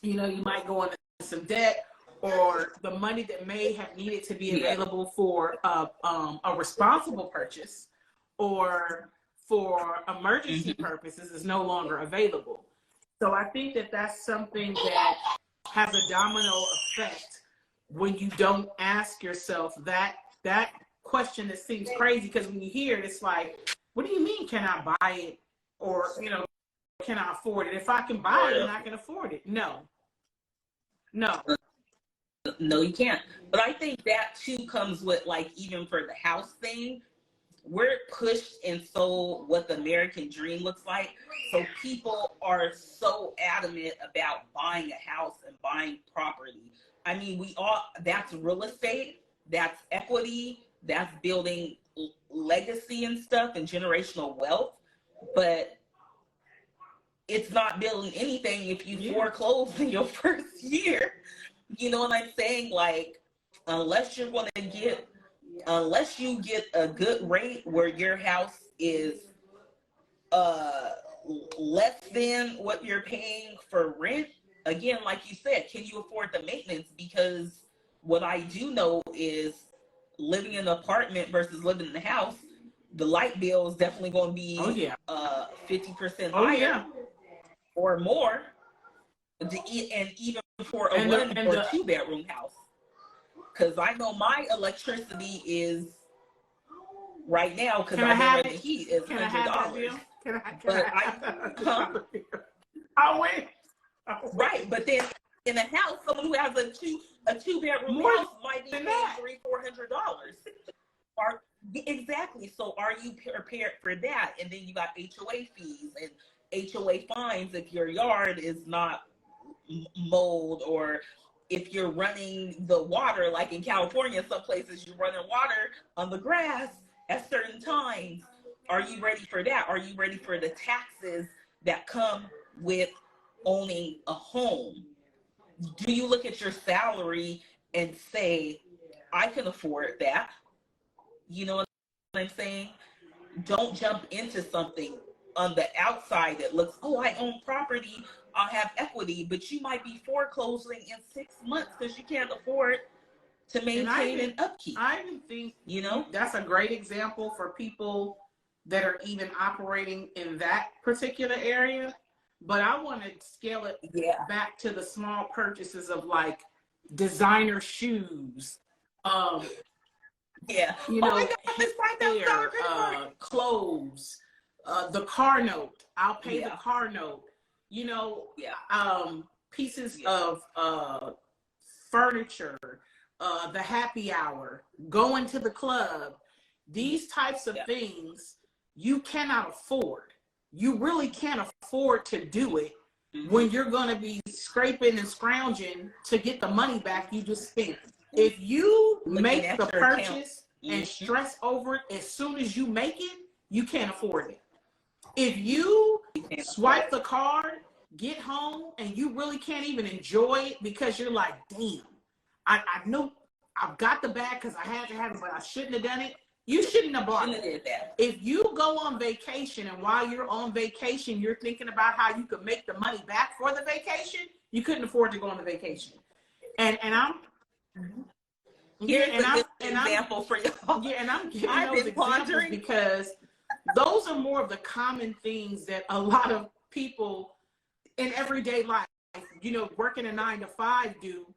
You know, you might go into some debt, or the money that may have needed to be available for a responsible purchase or for emergency purposes is no longer available. So I think that that's something that has a domino effect when you don't ask yourself that question that seems crazy, because when you hear it, it's like, what do you mean, can I buy it? Or, you know, can I afford it? If I can buy it, then I can afford it. No, you can't. But I think that too comes with, like, even for the house thing, we're pushed and sold what the American dream looks like. So people are so adamant about buying a house and buying property. I mean, that's real estate, that's equity, that's building legacy and stuff and generational wealth. But it's not building anything if you foreclose in your first year. You know what I'm saying? Like, unless you get a good rate where your house is less than what you're paying for rent, again, like you said, can you afford the maintenance? Because what I do know is living in an apartment versus living in a house, the light bill is definitely going to be 50% higher or more, and even for a one or two bedroom house. Because I know my electricity is right now, because I know the heat is $100. I'll wait. Right, but then in a house, someone who has a two bedroom house might be paying $300-400. Exactly. So are you prepared for that? And then you got HOA fees and HOA fines if your yard is not mowed, or if you're running the water, like in California, some places you're running water on the grass at certain times. Are you ready for that? Are you ready for the taxes that come with owning a home? Do you look at your salary and say, I can afford that? You know what I'm saying? Don't jump into something on the outside that looks, oh, I own property, I'll have equity, but you might be foreclosing in 6 months because you can't afford to maintain and upkeep. I even think, that's a great example for people that are even operating in that particular area, but I want to scale it Yeah. back to the small purchases of like designer shoes, Yeah. you Oh know, my God, it's $5,000 hair, credit card. clothes, the car note. I'll pay the Yeah. car note. You know, Yeah. pieces Yeah. of furniture, the happy hour, going to the club. These types of Yeah. things you cannot afford. You really can't afford to do it Mhm. when you're going to be scraping and scrounging to get the money back you just spent. If you Looking make at the your account. purchase and Mhm. stress over it as soon as you make it, you can't afford it. If you You can't swipe afford the card, get home, and you really can't even enjoy it because you're like, damn, I know I've got the bag because I had to have it, but I shouldn't have done it. You shouldn't have it. bought Shouldn't have it. did that. If you go on vacation and while you're on vacation, you're thinking about how you could make the money back for the vacation, you couldn't afford to go on the vacation. And I'm Here's and a I'm good and example for y'all. I'm I'm giving I've those been examples pondering. because those are more of the common things that a lot of people in everyday life, you know, working a 9 to 5 do.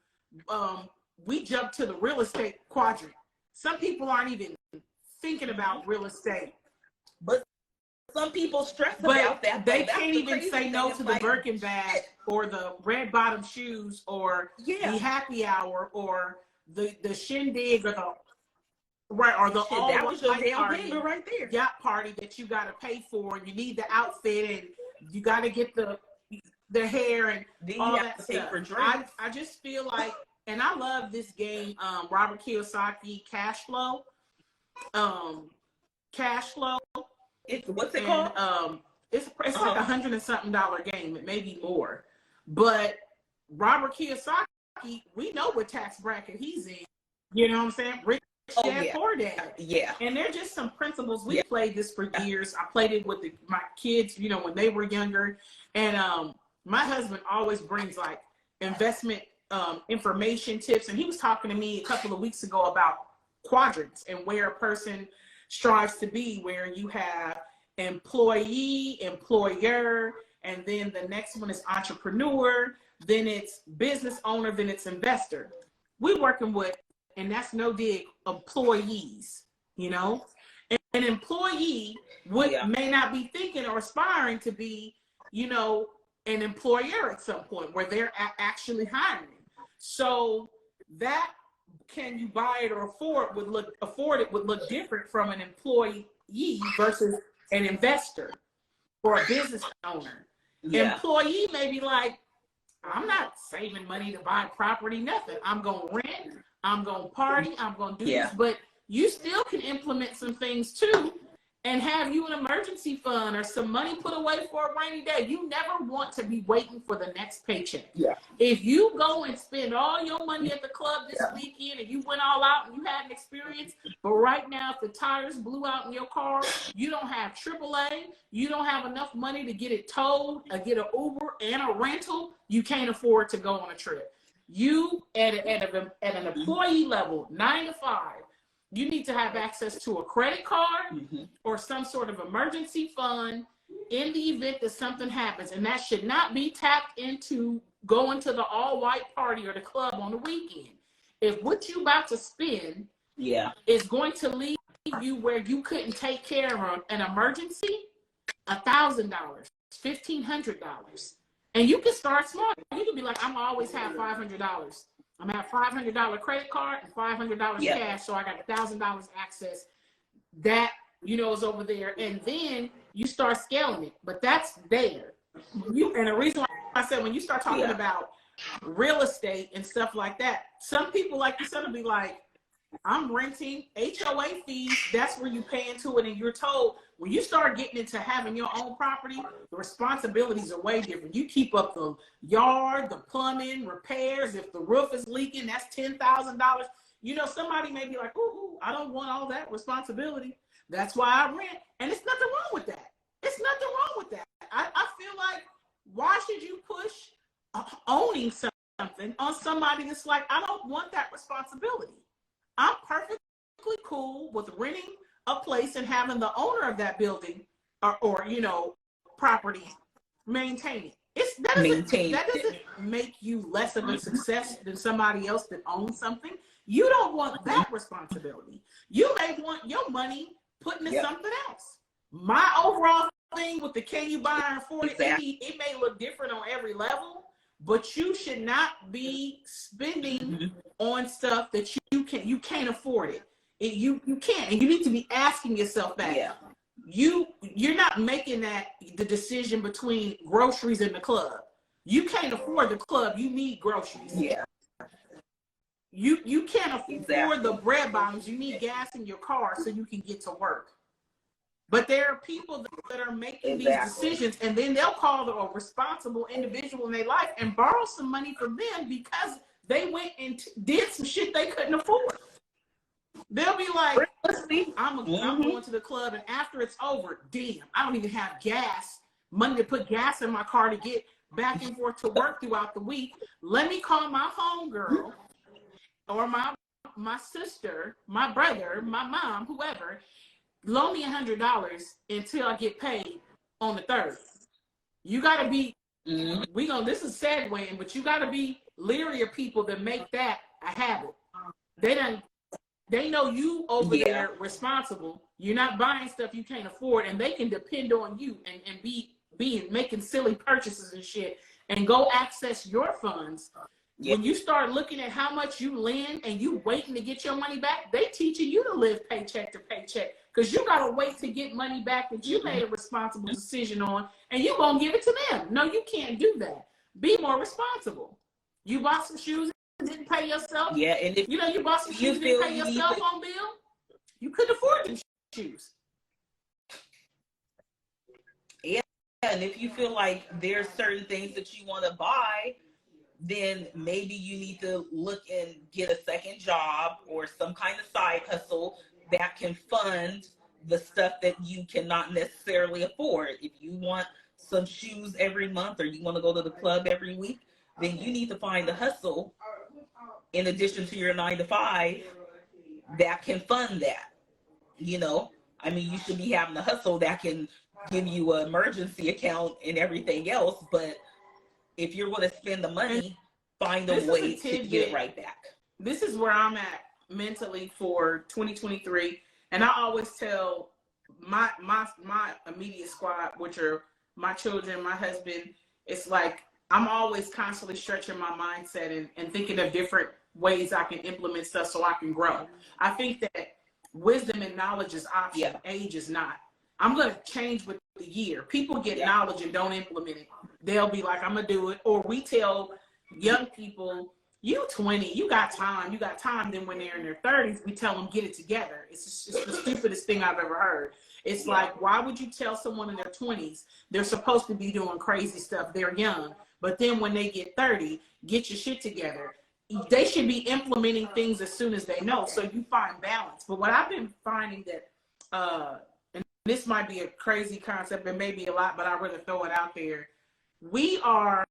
We jump to the real estate quadrant. Some people aren't even thinking about real estate, But some people stress but about that. they Though. That's can't the even crazy say thing. no It's to the like, Birkin bag or the red bottom shoes or the yeah, happy hour or the shindig or the right or the shit, all that was your white down party, payment right there. yacht party that you got to pay for, and you need the outfit, and you got to get the hair and Then all you have that to pay stuff. for drinks. I just feel like, and I love this game, Robert Kiyosaki, Cash Flow. Cash Flow. What's it And called? it's like $100 and something game. It may be more, but Robert Kiyosaki, we know what tax bracket he's in. You know what I'm saying? Rich dad, Yeah. poor dad. Yeah. And they're just some principles. We Yeah. played this for years. I played it with my kids, you know, when they were younger. And my husband always brings like investment information tips. And he was talking to me a couple of weeks ago about quadrants and where a person strives to be, where you have employee, employer, and then the next one is entrepreneur, then it's business owner, then it's investor. We're working with, and that's no dig, employees, you know? An employee may not be thinking or aspiring to be, you know, an employer at some point where they're actually hiring. So that, can you buy it or afford it would look different from an employee versus an investor or a business owner. Yeah. Employee may be like, I'm not saving money to buy property, nothing. I'm going to rent, I'm going to party, I'm going to do this. But you still can implement some things too and have you an emergency fund or some money put away for a rainy day. You never want to be waiting for the next paycheck. Yeah. If you go and spend all your money at the club this weekend and you went all out and you had an experience, but right now if the tires blew out in your car, you don't have AAA, you don't have enough money to get it towed, get an Uber and a rental, you can't afford to go on a trip. You at an employee level, 9 to 5, you need to have access to a credit card or some sort of emergency fund in the event that something happens. And that should not be tapped into going to the all-white party or the club on the weekend. If what you about to spend is going to leave you where you couldn't take care of an emergency, $1,000, $1,500. And you can start small. You can be like, I'm always have $500. I'm gonna have $500 credit card and $500 cash, so I got $1,000 access. That, you know, is over there, and then you start scaling it. But that's there. And the reason why I said when you start talking about real estate and stuff like that, some people, like you said, will be like, I'm renting, HOA fees, that's where you pay into it, and you're told when you start getting into having your own property, the responsibilities are way different. You keep up the yard, the plumbing, repairs. If the roof is leaking, that's $10,000. You know, somebody may be like, ooh, I don't want all that responsibility. That's why I rent. And it's nothing wrong with that. It's nothing wrong with that. I feel like, why should you push owning something on somebody that's like, I don't want that responsibility. I'm perfectly cool with renting a place and having the owner of that building or you know, property maintain it. Maintain That doesn't make you less of a success than somebody else that owns something. You don't want that responsibility. You may want your money put into something else. My overall thing with the can you buy and afford it, it may look different on every level, but you should not be spending on stuff that you can't afford it. You can't, and you need to be asking yourself that. Yeah. You're not making that the decision between groceries and the club. You can't afford the club, you need groceries. Yeah. You can't afford the bread bombs, you need gas in your car so you can get to work. But there are people that are making these decisions, and then they'll call a responsible individual in their life and borrow some money from them because they went and did some shit they couldn't afford. They'll be like, I'm going to the club, and after it's over, damn, I don't even have money to put gas in my car to get back and forth to work throughout the week. Let me call my homegirl or my sister, my brother, my mom, whoever, loan me $100 until I get paid on the 3rd. You got to be, this is segueing, but you got to be leery of people that make that a habit. They know you over there responsible. You're not buying stuff you can't afford, and they can depend on you and be making silly purchases and shit and go access your funds. When you start looking at how much you lend and you waiting to get your money back, they teaching you to live paycheck to paycheck because you got to wait to get money back that you made a responsible decision on, and you going to give it to them. No, you can't do that. Be more responsible. You bought some shoes and didn't pay yourself. Yeah, and if you bought some shoes and didn't pay your cell phone bill, you couldn't afford them shoes. Yeah, and if you feel like there's certain things that you want to buy, then maybe you need to look and get a second job or some kind of side hustle that can fund the stuff that you cannot necessarily afford. If you want some shoes every month or you want to go to the club every week, then you need to find a hustle in addition to your 9-to-5 that can fund that. I mean, you should be having a hustle that can give you an emergency account and everything else, but if you're going to spend the money, find a way to get it right back. This is where I'm at mentally for 2023, and I always tell my immediate squad, which are my children, my husband, it's like I'm always constantly stretching my mindset and thinking of different ways I can implement stuff so I can grow. I think that wisdom and knowledge is optional. Age is not. I'm going to change with the year. People get knowledge and don't implement it. They'll be like, I'm going to do it. Or we tell young people, you 20, you got time. Then when they're in their 30s, we tell them, get it together. It's the stupidest thing I've ever heard. It's like, why would you tell someone in their 20s they're supposed to be doing crazy stuff? They're young. But then when they get 30, get your shit together. They should be implementing things as soon as they know, so you find balance. But what I've been finding that, and this might be a crazy concept and maybe a lot, but I'd rather throw it out there. We are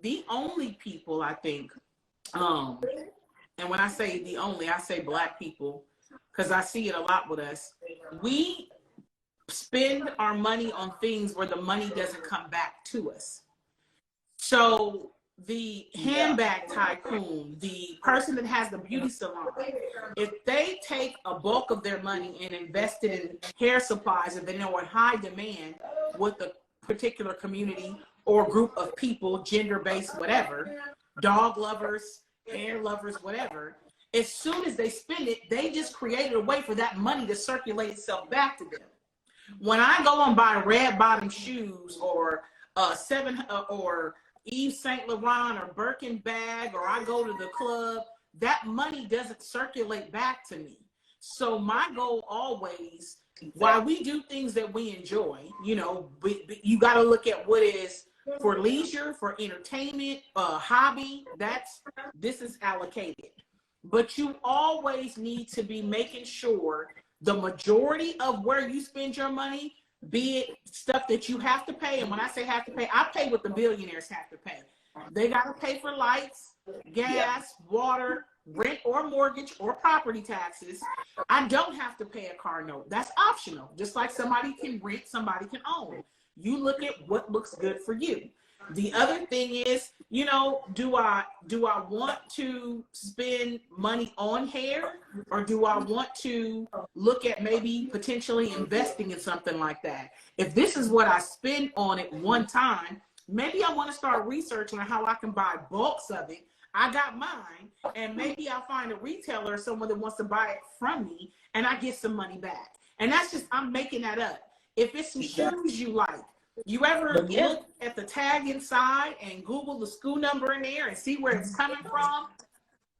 the only people, I think, and when I say the only, I say Black people, because I see it a lot with us. We spend our money on things where the money doesn't come back to us. So the handbag tycoon, the person that has the beauty salon, if they take a bulk of their money and invest it in hair supplies that they know are in high demand with a particular community or group of people, gender-based, whatever, dog lovers, hair lovers, whatever, as soon as they spend it, they just created a way for that money to circulate itself back to them. When I go and buy red bottom shoes or or Yves Saint Laurent or Birkin bag, or I go to the club, that money doesn't circulate back to me. So my goal always, while we do things that we enjoy, you got to look at what is for leisure, for entertainment, hobby. This is allocated. But you always need to be making sure the majority of where you spend your money, be it stuff that you have to pay. And when I say have to pay, I pay what the billionaires have to pay. They got to pay for lights, gas, water, rent or mortgage or property taxes. I don't have to pay a car note. That's optional. Just like somebody can rent, somebody can own. You look at what looks good for you. The other thing is, you know, do I want to spend money on hair, or do I want to look at maybe potentially investing in something like that? If this is what I spend on it one time, maybe I want to start researching on how I can buy bulks of it. I got mine, and maybe I'll find a retailer or someone that wants to buy it from me, and I get some money back. And that's just, I'm making that up. If it's some shoes you like, you ever look at the tag inside and Google the SKU number in there and see where it's coming from?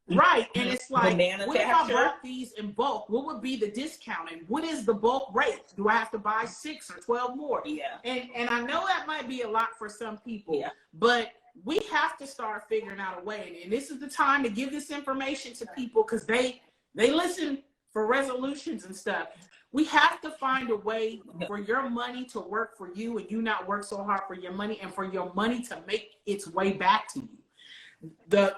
Right. And it's like, what if I bought these in bulk? What would be the discount? And what is the bulk rate? Do I have to buy 6 or 12 more? Yeah. And I know that might be a lot for some people, but we have to start figuring out a way. And this is the time to give this information to people, because they listen for resolutions and stuff. We have to find a way for your money to work for you, and you not work so hard for your money, and for your money to make its way back to you. The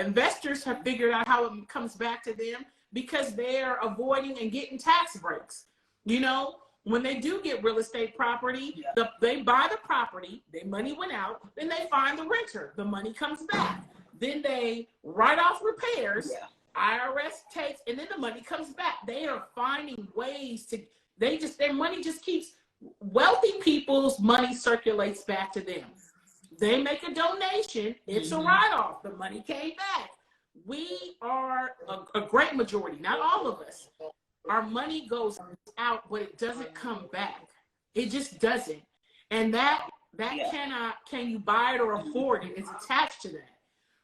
investors have figured out how it comes back to them, because they're avoiding and getting tax breaks. You know, when they do get real estate property, they buy the property, their money went out, then they find the renter, the money comes back. Then they write off repairs. IRS takes, and then the money comes back. They are finding ways to, their money just keeps, wealthy people's money circulates back to them. They make a donation, it's a write-off, the money came back. We are a great majority, not all of us. Our money goes out, but it doesn't come back. It just doesn't. And that cannot, can you buy it or afford it? It's attached to that.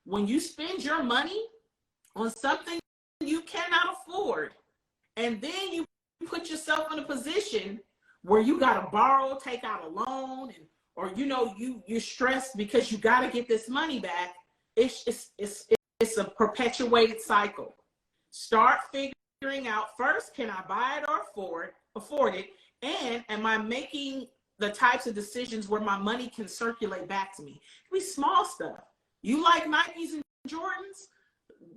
When you spend your money on something you cannot afford, and then you put yourself in a position where you got to borrow, take out a loan, and or you know you're stressed because you got to get this money back. It's a perpetuated cycle. Start figuring out first, can I buy it or afford it, and am I making the types of decisions where my money can circulate back to me? It can be small stuff. You like Nikes and Jordans?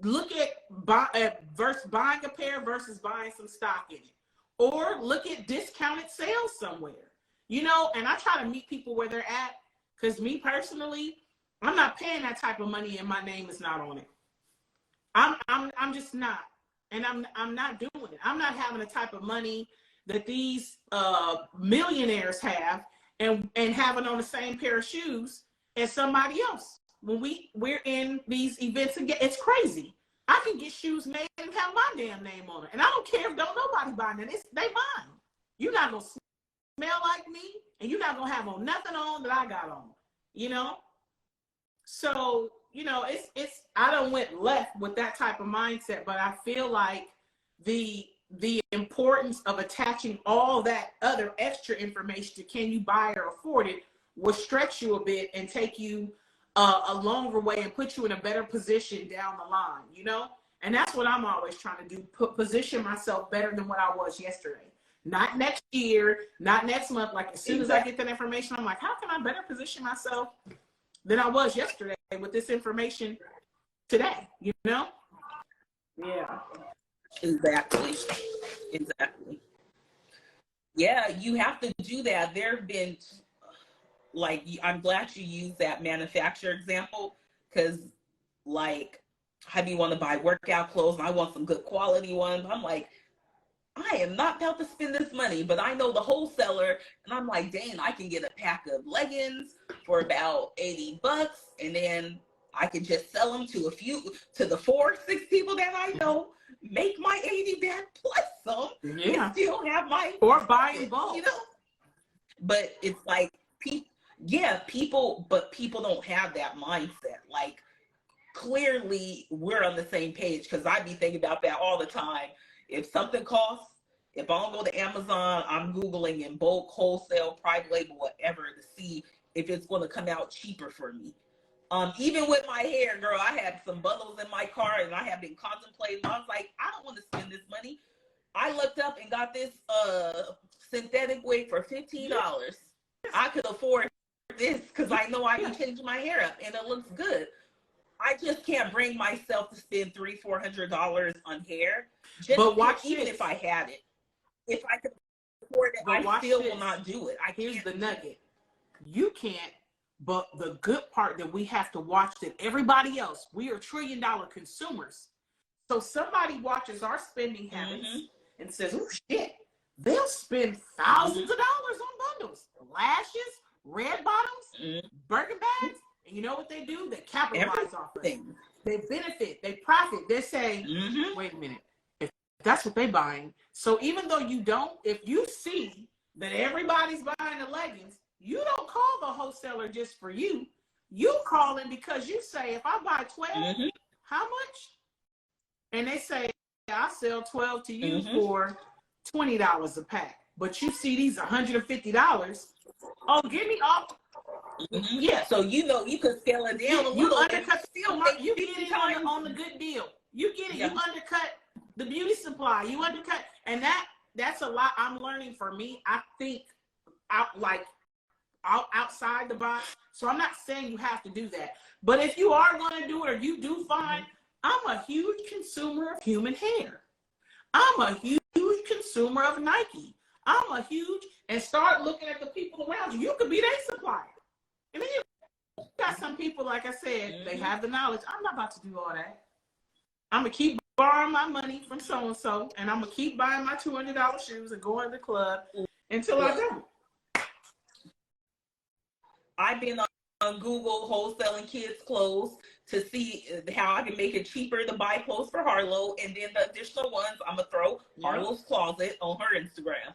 Look at buying a pair versus buying some stock in it, or look at discounted sales somewhere, you know. And I try to meet people where they're at, because me personally, I'm not paying that type of money and my name is not on it. I'm just not, and I'm not doing it. I'm not having the type of money that these millionaires have, and having on the same pair of shoes as somebody else. When we're in these events again, it's crazy. I can get shoes made and have my damn name on it, and I don't care if don't nobody buying it. They mine. You're not gonna smell like me, and you're not gonna have on nothing on that I got on. You know. So you know, it's I don't went left with that type of mindset, but I feel like the importance of attaching all that other extra information to can you buy or afford it will stretch you a bit and take you a longer way and put you in a better position down the line, you know? And that's what I'm always trying to do, position myself better than what I was yesterday. Not next year, not next month. Like, as soon as I get that information, I'm like, how can I better position myself than I was yesterday with this information today, you know? Yeah. Exactly. Yeah, you have to do that. There have been, like, I'm glad you used that manufacturer example, because, like, how do you want to buy workout clothes? And I want some good quality ones. I'm like, I am not about to spend this money, but I know the wholesaler, and I'm like, dang, I can get a pack of leggings for about $80, and then I can just sell them to the 4-6 people that I know, make my 80 back plus some, and still have my, or buy in bulk, you know. But it's like, people don't have that mindset. Like, clearly we're on the same page, because I be thinking about that all the time. If something costs, if I don't go to Amazon, I'm Googling in bulk, wholesale, private label, whatever, to see if it's going to come out cheaper for me. Even with my hair, girl, I had some bundles in my car, and I have been contemplating. I was like, I don't want to spend this money. I looked up and got this synthetic wig for $15. I could afford this because I know I can change my hair up and it looks good. I just can't bring myself to spend $300-400 on hair. Just but watch even this. if I had it, if I could afford it, But I watch still this. will not do it. Here's the nugget. You can't, but the good part that we have to watch that everybody else, we are $1 trillion consumers. So somebody watches our spending habits and says, oh shit, they'll spend thousands of dollars on bundles, lashes, red bottoms, burger bags. And you know what they do? They capitalize off of it. They benefit, they profit. They're saying, wait a minute, if that's what they're buying. So even though you don't, if you see that everybody's buying the leggings, you don't call the wholesaler just for you. You call in because you say, if I buy 12, how much? And they say, I'll sell 12 to you for $20 a pack. But you see these $150. Oh, give me all. Yeah, so you know you could scale it down a little. You undercut you get it on the good deal. You get it. You undercut the beauty supply. You undercut, and that's a lot. I'm learning for me. I think outside the box. So I'm not saying you have to do that, but if you are going to do it or you do fine, I'm a huge consumer of human hair. I'm a huge consumer of Nike. I'm a huge, and start looking at the people around you. You could be their supplier. And then you got some people, like I said, they have the knowledge. I'm not about to do all that. I'm going to keep borrowing my money from so-and-so, and I'm going to keep buying my $200 shoes and going to the club until I don't. I've been on Google wholesaling kids' clothes to see how I can make it cheaper to buy clothes for Harlow, and then the additional ones I'm going to throw Harlow's Closet on her Instagram.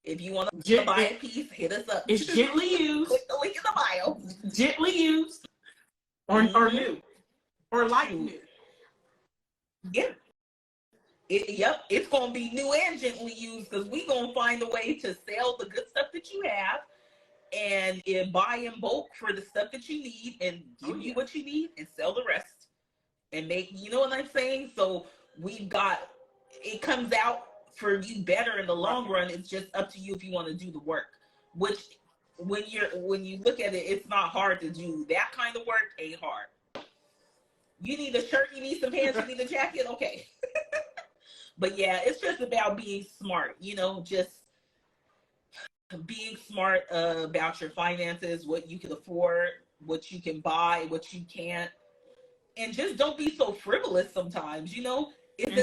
If you want to buy a piece, hit us up. It's gently used. Click the link in the bio. Gently used or new or light new. Yeah. It's going to be new and gently used because we're going to find a way to sell the good stuff that you have and buy in bulk for the stuff that you need and give you what you need and sell the rest and make, you know what I'm saying? So it comes out for you better in the long run. It's just up to you if you want to do the work, which when you look at it, it's not hard to do. That kind of work ain't hard. You need a shirt, you need some pants, you need a jacket, okay. But yeah, it's just about being smart, just being smart about your finances, what you can afford, what you can buy, what you can't, and just don't be so frivolous sometimes, And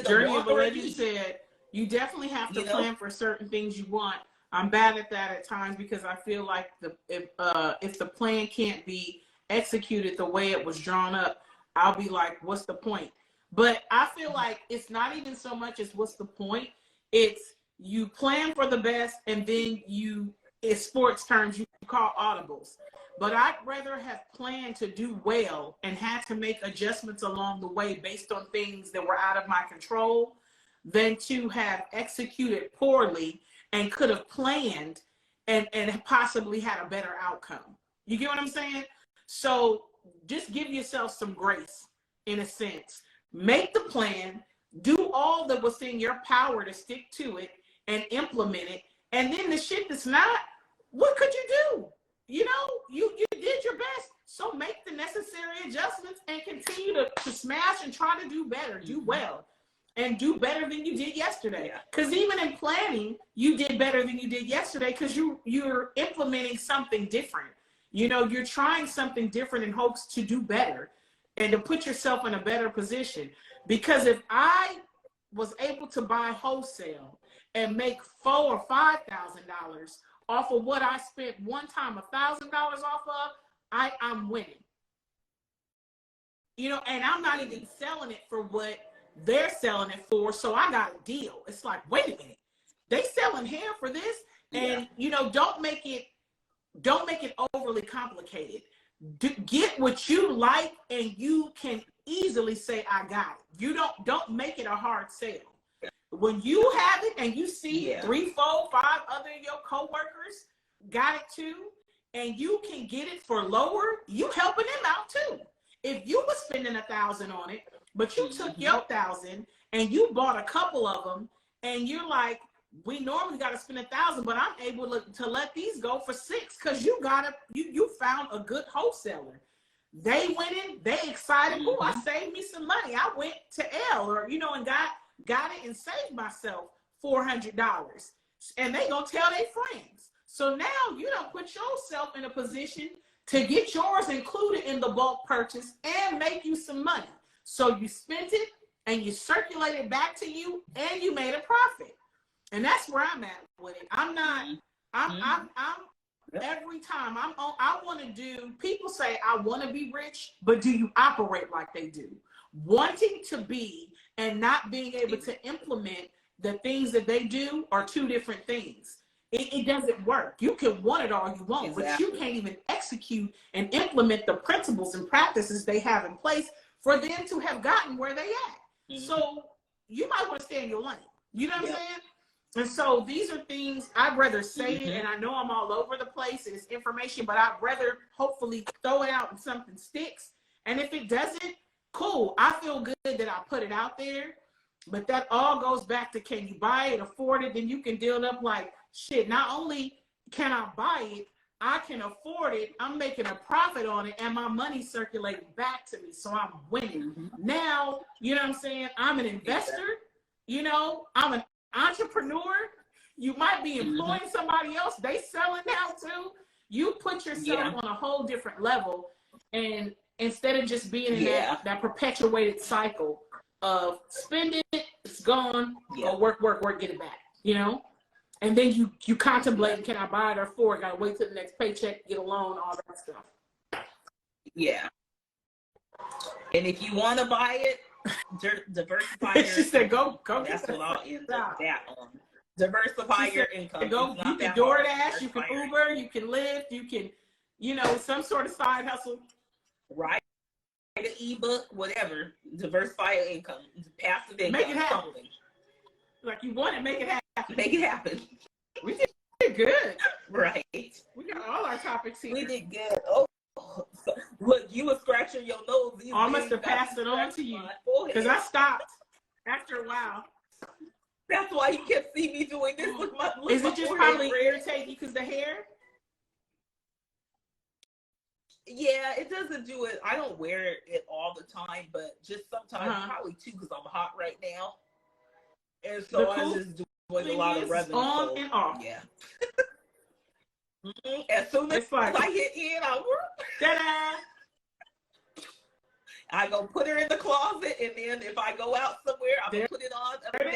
Journey of a Legend said, you definitely have to plan for certain things you want. I'm bad at that at times because I feel like if the plan can't be executed the way it was drawn up, I'll be like, what's the point? But I feel like it's not even so much as what's the point. It's you plan for the best, and then in sports terms, you call audibles. But I'd rather have planned to do well and had to make adjustments along the way based on things that were out of my control than to have executed poorly and could have planned and possibly had a better outcome. You get what I'm saying? So just give yourself some grace in a sense. Make the plan, do all that was in your power to stick to it and implement it. And then the shit that's not, what could you do? You did your best. So make the necessary adjustments and continue to smash and try to do better, do well, and do better than you did yesterday. Because even in planning, you did better than you did yesterday because you're implementing something different. You're trying something different in hopes to do better and to put yourself in a better position. Because if I was able to buy wholesale and make $4,000 or $5,000 off of what I spent one time $1,000 off of, I'm winning. And I'm not even selling it for what they're selling it for, so I got a deal. It's like, wait a minute, they selling hair for this, and don't make it overly complicated. Get what you like, and you can easily say, I got it. You don't make it a hard sale. When you have it and you see 3, 4, 5 other of your coworkers got it too, and you can get it for lower, you helping them out too. If you were spending $1,000 on it, but you took your $1,000 and you bought a couple of them, and you're like, we normally got to spend $1,000, but I'm able to let these go for $6 because you found a good wholesaler. They went in, they excited. Oh, I saved me some money. I went to L and got it and saved myself $400. and they gonna tell their friends. So now you don't put yourself in a position to get yours included in the bulk purchase and make you some money. So you spent it and you circulate it back to you and you made a profit. And that's where I'm at with it. I'm every time I want to do, people say I want to be rich, but do you operate like they do? Wanting to be and not being able to implement the things that they do are two different things. It doesn't work. You can want it all you want, but you can't even execute and implement the principles and practices they have in place for them to have gotten where they at. So you might want to stay in your lane. You know what I'm saying? And so these are things I'd rather say it, and I know I'm all over the place and it's information, but I'd rather hopefully throw it out and something sticks. And if it doesn't, cool. I feel good that I put it out there. But that all goes back to, can you buy it, afford it? Then you can deal up like, shit, not only can I buy it, I can afford it. I'm making a profit on it, and my money circulating back to me. So I'm winning. Now, you know what I'm saying? I'm an investor. You know, I'm an entrepreneur. You might be employing somebody else. They selling now too. You put yourself on a whole different level. And instead of just being in that perpetuated cycle of spending it, it's gone, go work, get it back, you know? And then you contemplate, can I buy it or afford it? Gotta wait till the next paycheck, get a loan, all that stuff. Yeah. And if you want to buy it, diversify she said, go. That's what I'll end up that on. Diversify your income. You can DoorDash, you can Uber, you can Lyft, you can, you know, some sort of side hustle. Right. An ebook, whatever. Diversify your income. Passive income. Make it happen. Something. Like you want it, make it happen. Make it happen. We did good. Right. We got all our topics here. We did good. Oh, look, you were scratching your nose. I must have passed it on to you because I stopped after a while. That's why you kept seeing me doing this. Is it just probably irritating because the hair? Yeah, it doesn't do it. I don't wear it all the time, but just sometimes, probably too, because I'm hot right now. And so I just doing a lot of rubbing. On and off. Yeah. As soon as I hit in, I work. Ta-da! I go put her in the closet, and then if I go out somewhere, I'm gonna put it on. There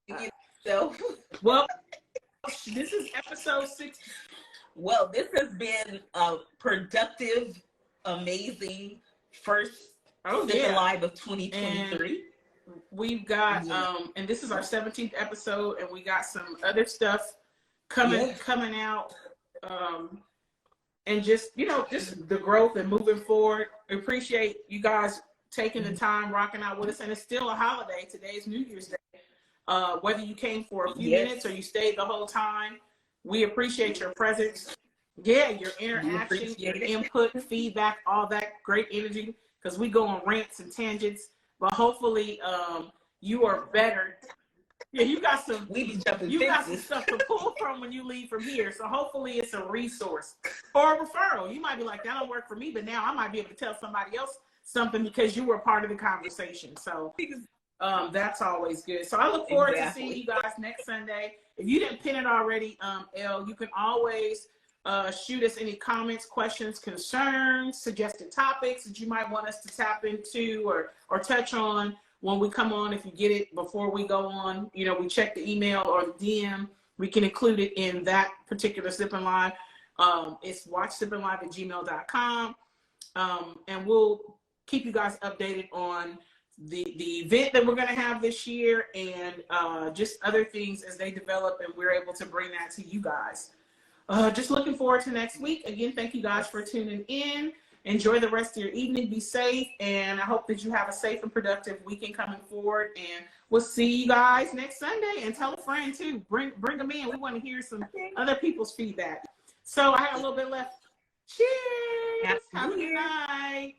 it is. So, well, this is episode 6. Well, this has been a productive, amazing first live of 2023. And we've got and this is our 17th episode, and we got some other stuff coming out. And just, you know, just the growth and moving forward. We appreciate you guys taking the time, rocking out with us. And it's still a holiday. Today's New Year's Day. Whether you came for a few minutes or you stayed the whole time, we appreciate your presence. Yeah, your interaction, your input, feedback, all that great energy. Because we go on rants and tangents. But hopefully you are better. Yeah, you got some. We be jumping. You got some stuff to pull from when you leave from here. So hopefully it's a resource or a referral. You might be like, that don't work for me, but now I might be able to tell somebody else something because you were part of the conversation. So that's always good. So I look forward to seeing you guys next Sunday. If you didn't pin it already, Elle, you can always shoot us any comments, questions, concerns, suggested topics that you might want us to tap into or touch on. When we come on, if you get it before we go on, you know, we check the email or the DM. We can include it in that particular Sipping Live. It's watchsippinglive@gmail.com. And we'll keep you guys updated on the event that we're going to have this year and just other things as they develop and we're able to bring that to you guys. Just looking forward to next week. Again, thank you guys for tuning in. Enjoy the rest of your evening. Be safe. And I hope that you have a safe and productive weekend coming forward. And we'll see you guys next Sunday. And tell a friend, too. Bring them in. We want to hear some other people's feedback. So I have a little bit left. Cheers. Have a good night.